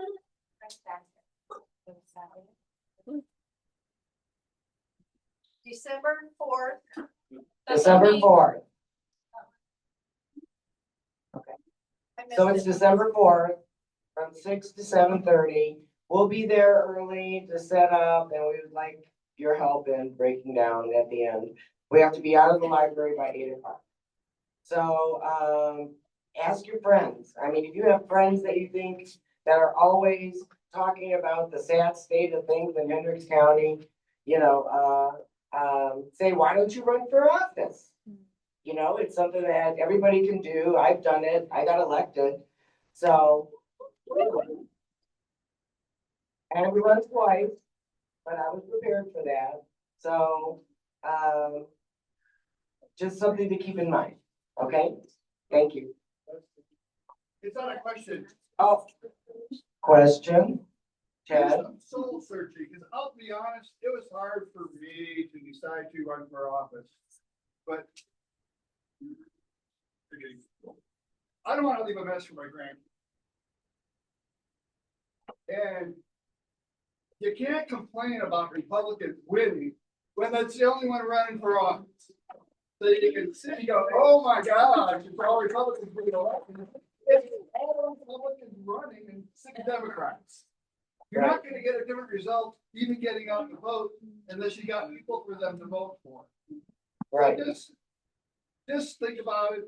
December 4th. December 4th. So it's December 4th from 6 to 7:30. We'll be there early to set up and we would like your help in breaking down at the end. We have to be out of the library by 8 o'clock. So, ask your friends. I mean, if you have friends that you think that are always talking about the sad state of things in Hendricks County, say, why don't you run for office? It's something that everybody can do. I've done it. I got elected. So, and we run twice, but I was prepared for that. So, just something to keep in mind. Okay? Thank you. It's not a question. Oh, question? Chad? I'm soul searching, because I'll be honest, it was hard for me to decide to run for office. But I don't want to leave a mess for my grandkids. And you can't complain about Republicans winning when that's the only one running for office. So you can sit and go, oh my gosh, it's all Republicans being elected. It's all Republicans running and 6 Democrats. You're not going to get a different result, even getting out to vote, unless you got people for them to vote for. Right. So just think about it.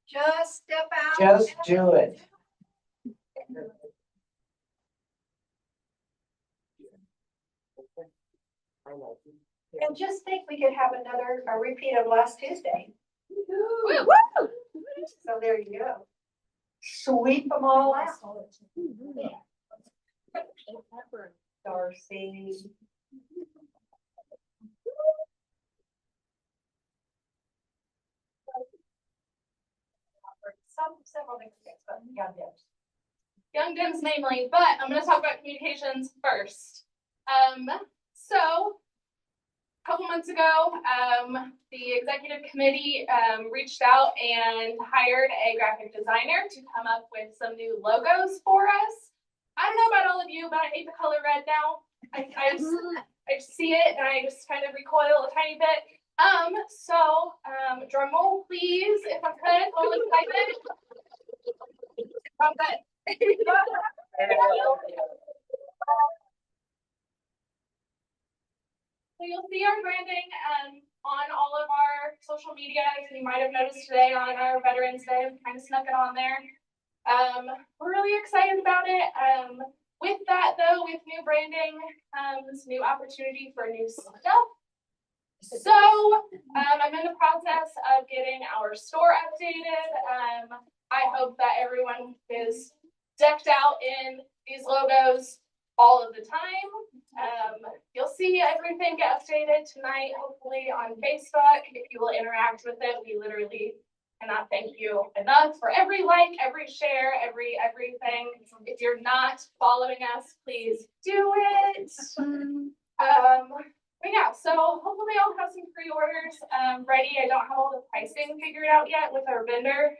Just step out. Just do it. And just think we could have a repeat of last Tuesday. Woo! So there you go. Sweep them all out. Darcy. Several things, but yeah, yes. Young Dems mainly, but I'm gonna talk about communications first. So, a couple months ago, the executive committee, reached out and hired a graphic designer to come up with some new logos for us. I don't know about all of you, but I hate the color red now. I just see it and I just kind of recoil a tiny bit. Drum roll, please, if I could, hold excitement. So you'll see our branding on all of our social media. You might have noticed today on our Veterans Day, we kind of snuck it on there. We're really excited about it. With that though, with new branding, this new opportunity for new stuff. So I'm in the process of getting our store updated. I hope that everyone is decked out in these logos all of the time. You'll see everything get updated tonight, hopefully on Facebook. If you will interact with it, we literally cannot thank you enough for every like, every share, everything. If you're not following us, please do it. But yeah, so hopefully I'll have some pre-orders ready. I don't have all the pricing figured out yet with our vendor,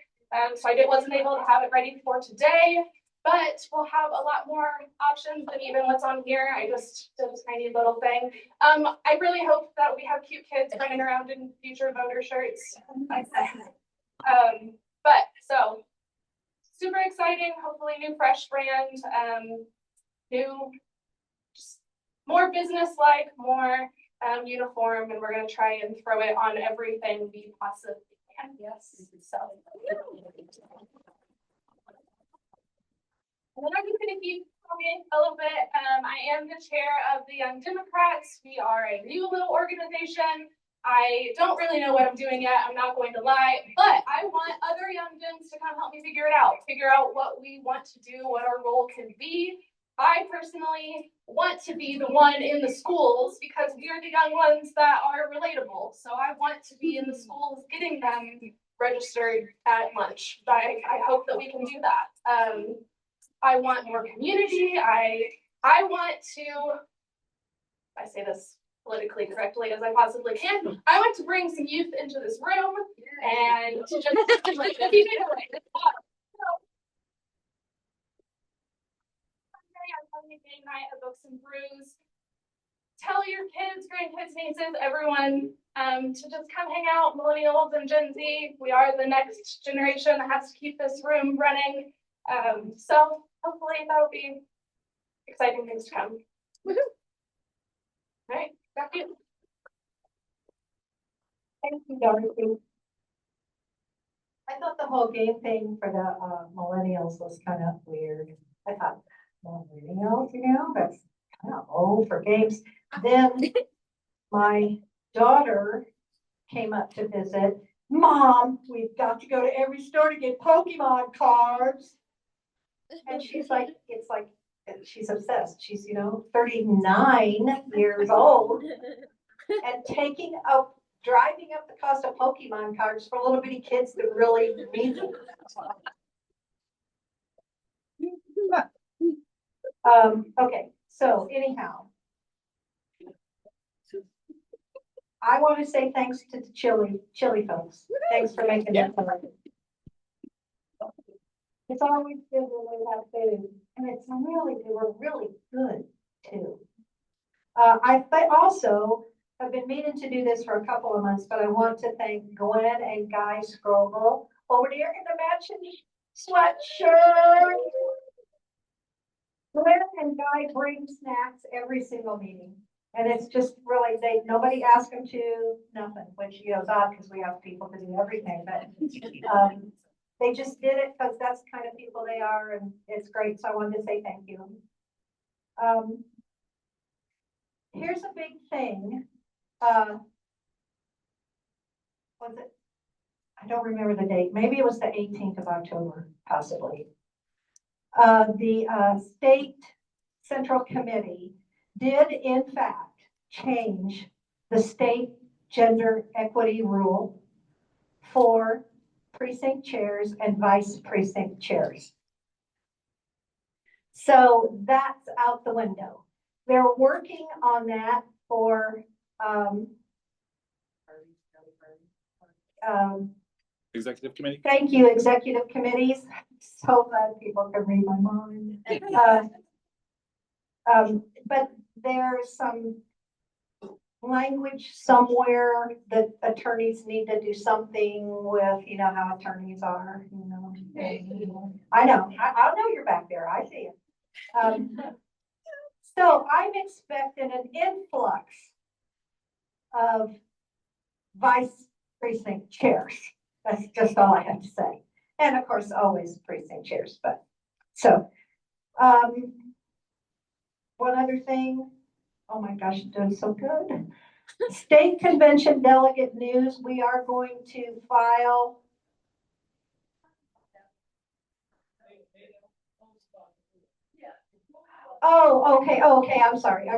so I wasn't able to have it ready for today. But we'll have a lot more options than even what's on here. I just did a tiny little thing. I really hope that we have cute kids running around in future voter shirts. But so super exciting. Hopefully new fresh brand, new, just more business-like, more uniform, and we're gonna try and throw it on everything we possibly can. Yes. So. And then I'm just going to keep talking a little bit. I am the chair of the Young Democrats. We are a new little organization. I don't really know what I'm doing yet. I'm not going to lie, but I want other young Dems to come help me figure out what we want to do, what our role can be. I personally want to be the one in the schools because we are the young ones that are relatable. So I want to be in the schools getting them registered at lunch. I hope that we can do that. I want more community. I want to, I say this politically correctly as I possibly can. I want to bring some youth into this room and to just keep it away. Game night at Books and Brews. Tell your kids, grandkids, nieces, everyone to just come hang out. Millennials and Gen Z. We are the next generation that has to keep this room running. So hopefully that'll be exciting things to come. All right, back to you. Thank you, Dorothy. I thought the whole game thing for the millennials was kind of weird. I thought, millennials, that's kind of old for games. Then my daughter came up to visit. Mom, we've got to go to every store to get Pokemon cards. And she's like, she's obsessed. She's, 39 years old and driving up the cost of Pokemon cards for little bitty kids that really need them. Okay, so anyhow, I want to say thanks to the chili folks. Thanks for making that fun. It's always good when we have food, and they were really good too. I also have been meaning to do this for a couple of months, but I want to thank Gwen and Guy Scroble over there in the matching sweatshirt. Gwen and Guy bring snacks every single meeting. And it's just really, nobody asked them to, nothing, which, is odd because we have people to do everything, but they just did it because that's the kind of people they are, and it's great. So I wanted to say thank you. Here's a big thing. Was it? I don't remember the date. Maybe it was the 18th of October, possibly. The State Central Committee did in fact change the state gender equity rule for precinct chairs and vice precinct chairs. So that's out the window. They're working on that for, Executive committee? thank you, executive committees. So glad people can read my mind. But there's some language somewhere that attorneys need to do something with, you know how attorneys are, you know. I know, I know you're back there, I see it. So I'm expecting an influx of vice precinct chairs. That's just all I have to say. And of course, always precinct chairs, but, so. One other thing, oh my gosh, it's doing so good. State convention delegate news, we are going to file. Okay, I'm sorry.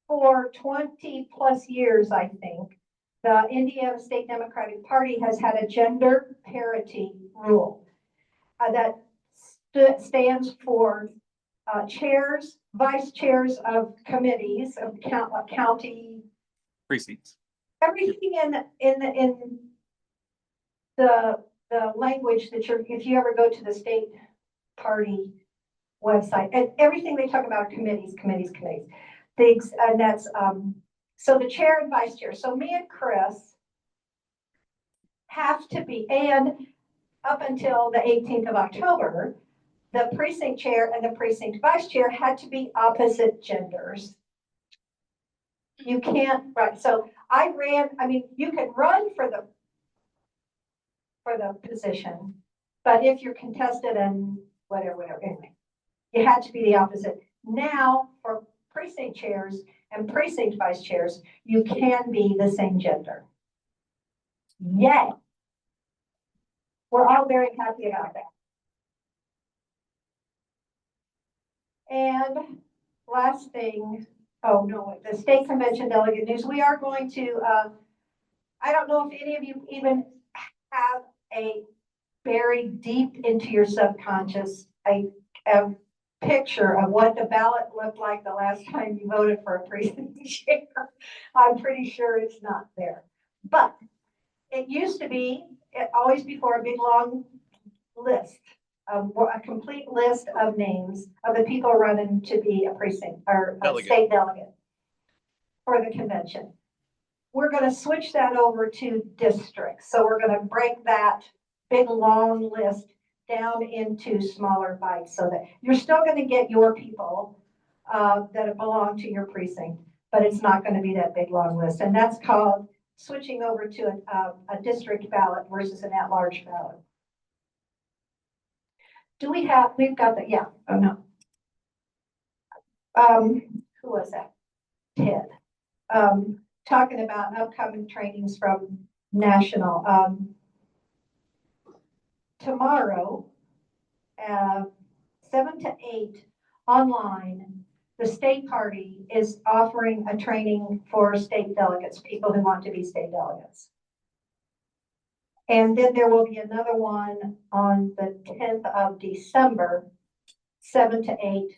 For 20 plus years, I think, the Indiana State Democratic Party has had a gender parity rule that stands for chairs, vice chairs of committees of county, Precincts. everything in the language that if you ever go to the state party website, and everything they talk about are committees. Things, and that's, so the chair and vice chair. So me and Chris have to be, and up until the 18th of October, the precinct chair and the precinct vice chair had to be opposite genders. You can't, right, so you can run for the position, but if you're contested and whatever, anyway, you had to be the opposite. Now, for precinct chairs and precinct vice chairs, you can be the same gender. Yay. We're all very happy about that. And last thing, oh no, the state convention delegate news, we are going to, I don't know if any of you even have a buried deep into your subconscious, a picture of what the ballot looked like the last time you voted for a precinct chair. I'm pretty sure it's not there. But it used to be, always before, a big long list, a complete list of names of the people running to be a precinct or a state delegate for the convention. We're going to switch that over to districts. So we're going to break that big long list down into smaller bites so that you're still going to get your people that belong to your precinct, but it's not going to be that big long list. And that's called switching over to a district ballot versus an at-large ballot. We've got the, yeah, oh no. Who was that? Ted. Talking about upcoming trainings from national. Tomorrow, 7 to 8 online, the state party is offering a training for state delegates, people who want to be state delegates. And then there will be another one on the 10th of December, 7 to 8.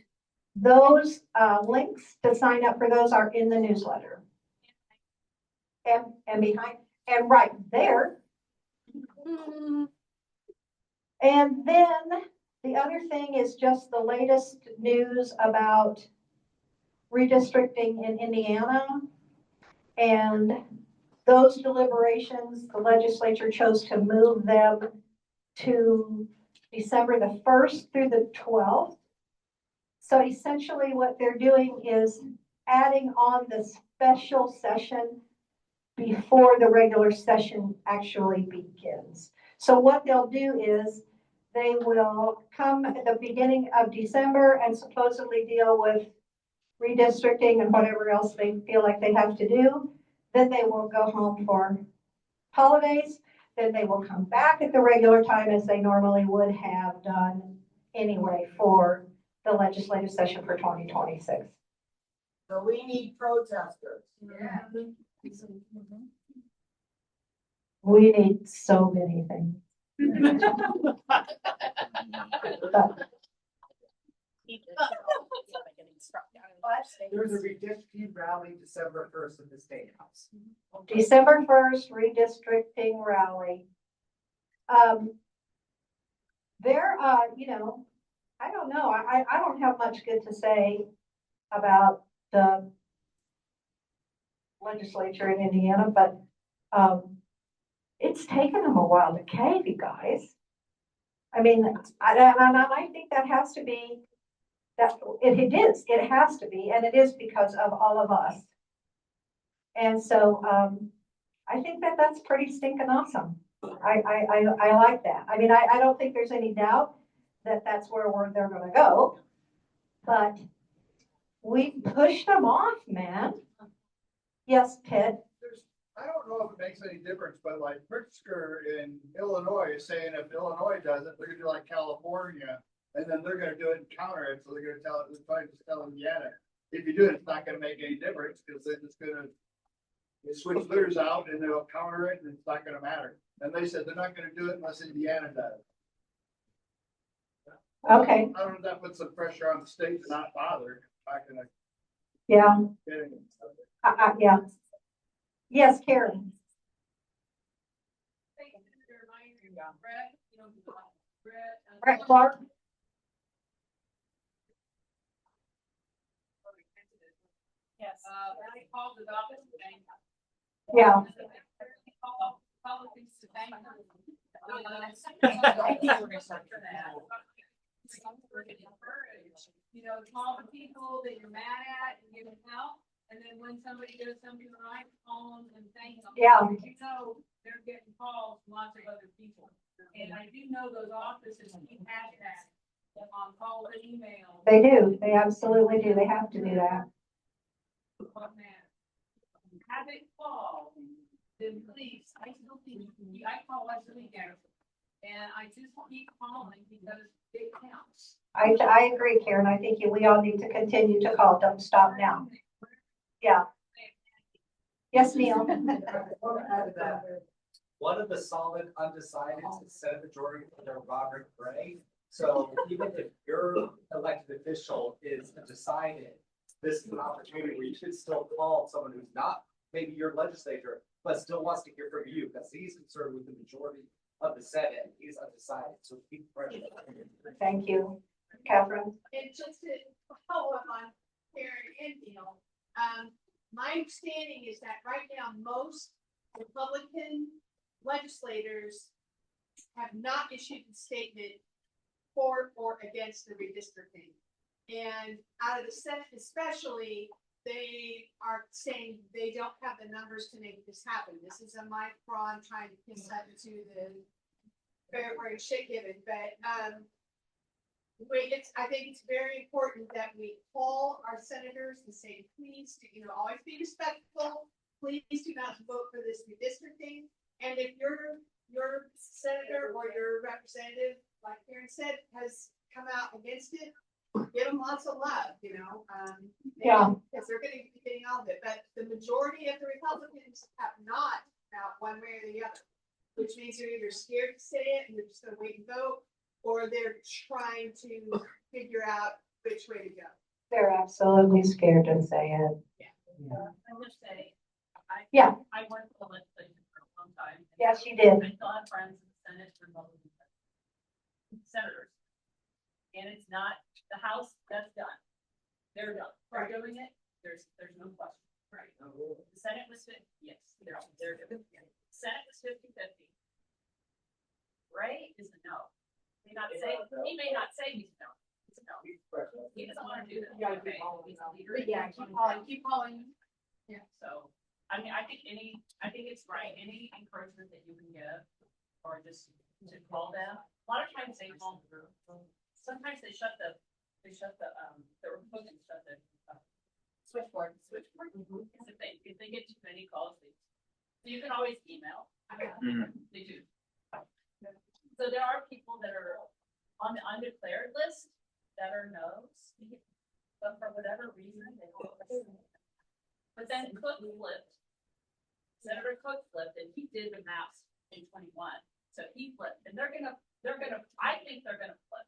Those links to sign up for those are in the newsletter. And behind, and right there. And then the other thing is just the latest news about redistricting in Indiana. And those deliberations, the legislature chose to move them to December the 1st through the 12th. So essentially what they're doing is adding on the special session before the regular session actually begins. So what they'll do is they will come at the beginning of December and supposedly deal with redistricting and whatever else they feel like they have to do. Then they will go home for holidays. Then they will come back at the regular time as they normally would have done anyway for the legislative session for 2026. So we need protesters. Yeah. We need so many things. But 5 states. There's a redistricting rally December 1st at the State House. December 1st, redistricting rally. There, you know, I don't know, I don't have much good to say about the legislature in Indiana, but, it's taken them a while to cave, you guys. I mean, I think that has to be, it has to be, and it is because of all of us. And so, I think that that's pretty stinking awesome. I like that. I mean, I don't think there's any doubt that that's where they're gonna go. But we pushed them off, man. Yes, Ted? I don't know if it makes any difference, but like Pritzker in Illinois is saying if Illinois does it, they're gonna do like California. And then they're gonna do it and counter it, so they're gonna try to tell Indiana, if you do it, it's not gonna make any difference, because they're just gonna switch theirs out and they'll counter it and it's not gonna matter. And they said they're not gonna do it unless Indiana does. Okay, I don't know if that puts some pressure on the state to not bother. Not gonna yeah, get it. yeah. Yes, Karen? Brett Clark? Yes. I called the office and. Yeah. Politics to bank. You know, call the people that you're mad at and give them help, and then when somebody does something right, call them and thank them. Yeah. You know, they're getting calls from lots of other people, and I do know those offices keep hashtags on call or email. They do, they absolutely do, they have to do that. What man? Have it call, then please, I still think, I call once a week, and I just keep calling because it counts. I agree, Karen, I think we all need to continue to call, don't stop now. Yeah. Yes, Neil? One of the solid undecideds is Senate Majority Leader Robert Gray. So even if your elected official is undecided, this is an opportunity where you should still call someone who's not maybe your legislator, but still wants to hear from you, because he's concerned with the majority of the Senate. He's undecided, so keep pressure. Thank you. Catherine? And just to follow up on Karen and Neil, my understanding is that right now, most Republican legislators have not issued a statement for or against the redistricting. And out of the Senate especially, they are saying they don't have the numbers to make this happen. This is a micron trying to piss that into the very shit given, but I think it's very important that we call our senators and say, please, always be respectful. Please do not vote for this redistricting. And if your senator or your representative, like Karen said, has come out against it, give them lots of love, Yeah. because they're going to be getting all of it. But the majority of the Republicans have not out one way or the other, which means they're either scared to say it and they're just going to wait and vote, or they're trying to figure out which way to go. They're absolutely scared to say it. I'll just say, I worked for the legislature for a long time. Yes, you did. I still have friends in the Senate, Republican senators. And it's not, the House, that's done. They're done. They're doing it. There's no question. Right. The Senate was, yes, they're doing it. Senate was 50-50. Ray is a no. He may not say he's no. He's a no. He doesn't want to do that. Okay. He's a leader. Yeah, keep calling. Yeah. So, I mean, I think it's right. Any encouragement that you can give, or just to call them. A lot of times they call through. Sometimes they shut the Republicans shut the switchboard. If they get too many calls, so you can always email. They do. So there are people that are on the undeclared list that are no's, but for whatever reason, they don't listen. But then Cook flipped. Senator Cook flipped, and he did the maps in 21. So he flipped, and I think they're gonna flip.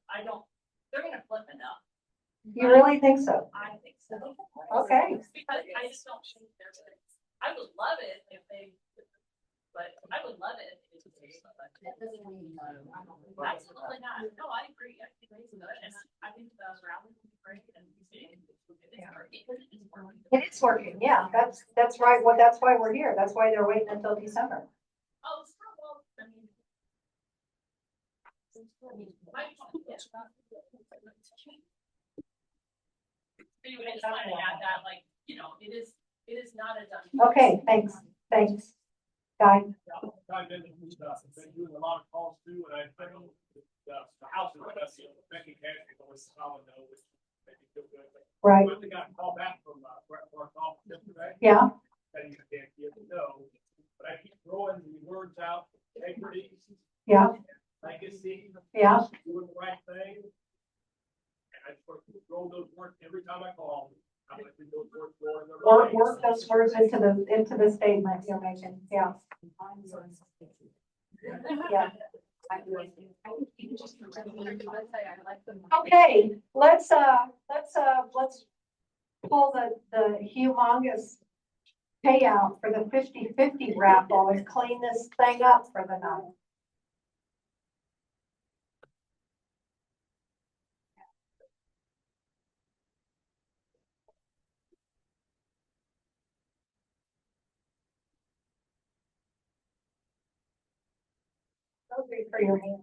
They're gonna flip enough You really think so? I think so. Okay. Because I just don't think there's, I would love it if they, but I would love it. If it was, but absolutely not. No, I agree. I think it's good. And I think the rally would be great and It is working, yeah, that's right, well, that's why we're here, that's why they're waiting until December. Oh, it's not, well, I mean. Anyway, I just wanted to add that, like, you know, it is not a done. Okay, thanks, Guy. I've been doing a lot of calls too, and I think the house is that's Becky Cash is always solid though, which made me feel good. Right. I finally got a call back from our office yesterday. Yeah, Saying you can't give it no, but I keep throwing the words out, integrity, yeah, legacy, yeah, doing the right thing. And I just want to throw those words every time I call. I'm like, those words go in the right. work those words into the statement you're making, yeah. Yeah. Okay, let's pull the humongous payout for the 50-50 raffle and clean this thing up for the night. Okay, for your hand.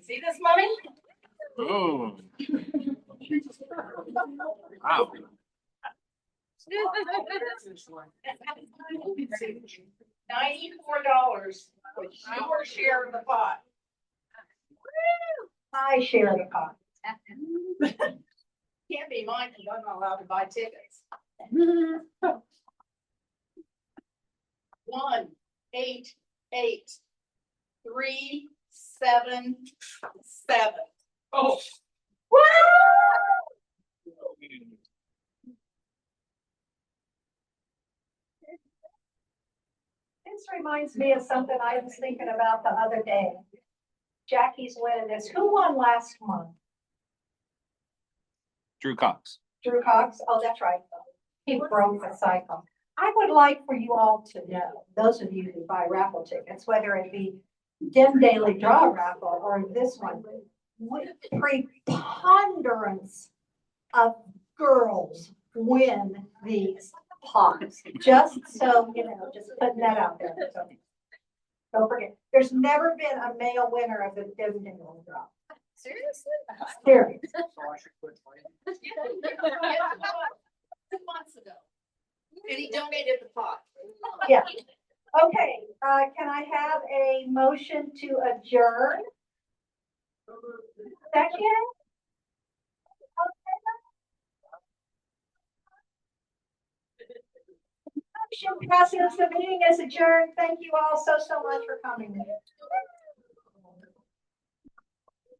See this money? Oh. Wow. $94, your share of the pot. I share the pot. Can't be mine because I'm not allowed to buy tickets. 1, 8, 8, 3, 7, 7. Oh. This reminds me of something I was thinking about the other day. Jackie's winning this. Who won last month? Drew Cox. Drew Cox? Oh, that's right. He broke the cycle. I would like for you all to know, those of you who buy raffle tickets, whether it be Dim Daily Draw raffle or this one, with preponderance of girls win these pots. Just so, you know, just putting that out there. So, don't forget, there's never been a male winner of the Dim Daily Draw. Seriously? Serious. 2 months ago. And he donated the pot. Yeah. Okay, can I have a motion to adjourn? Second? Motion passes, the meeting is adjourned. Thank you all so much for coming.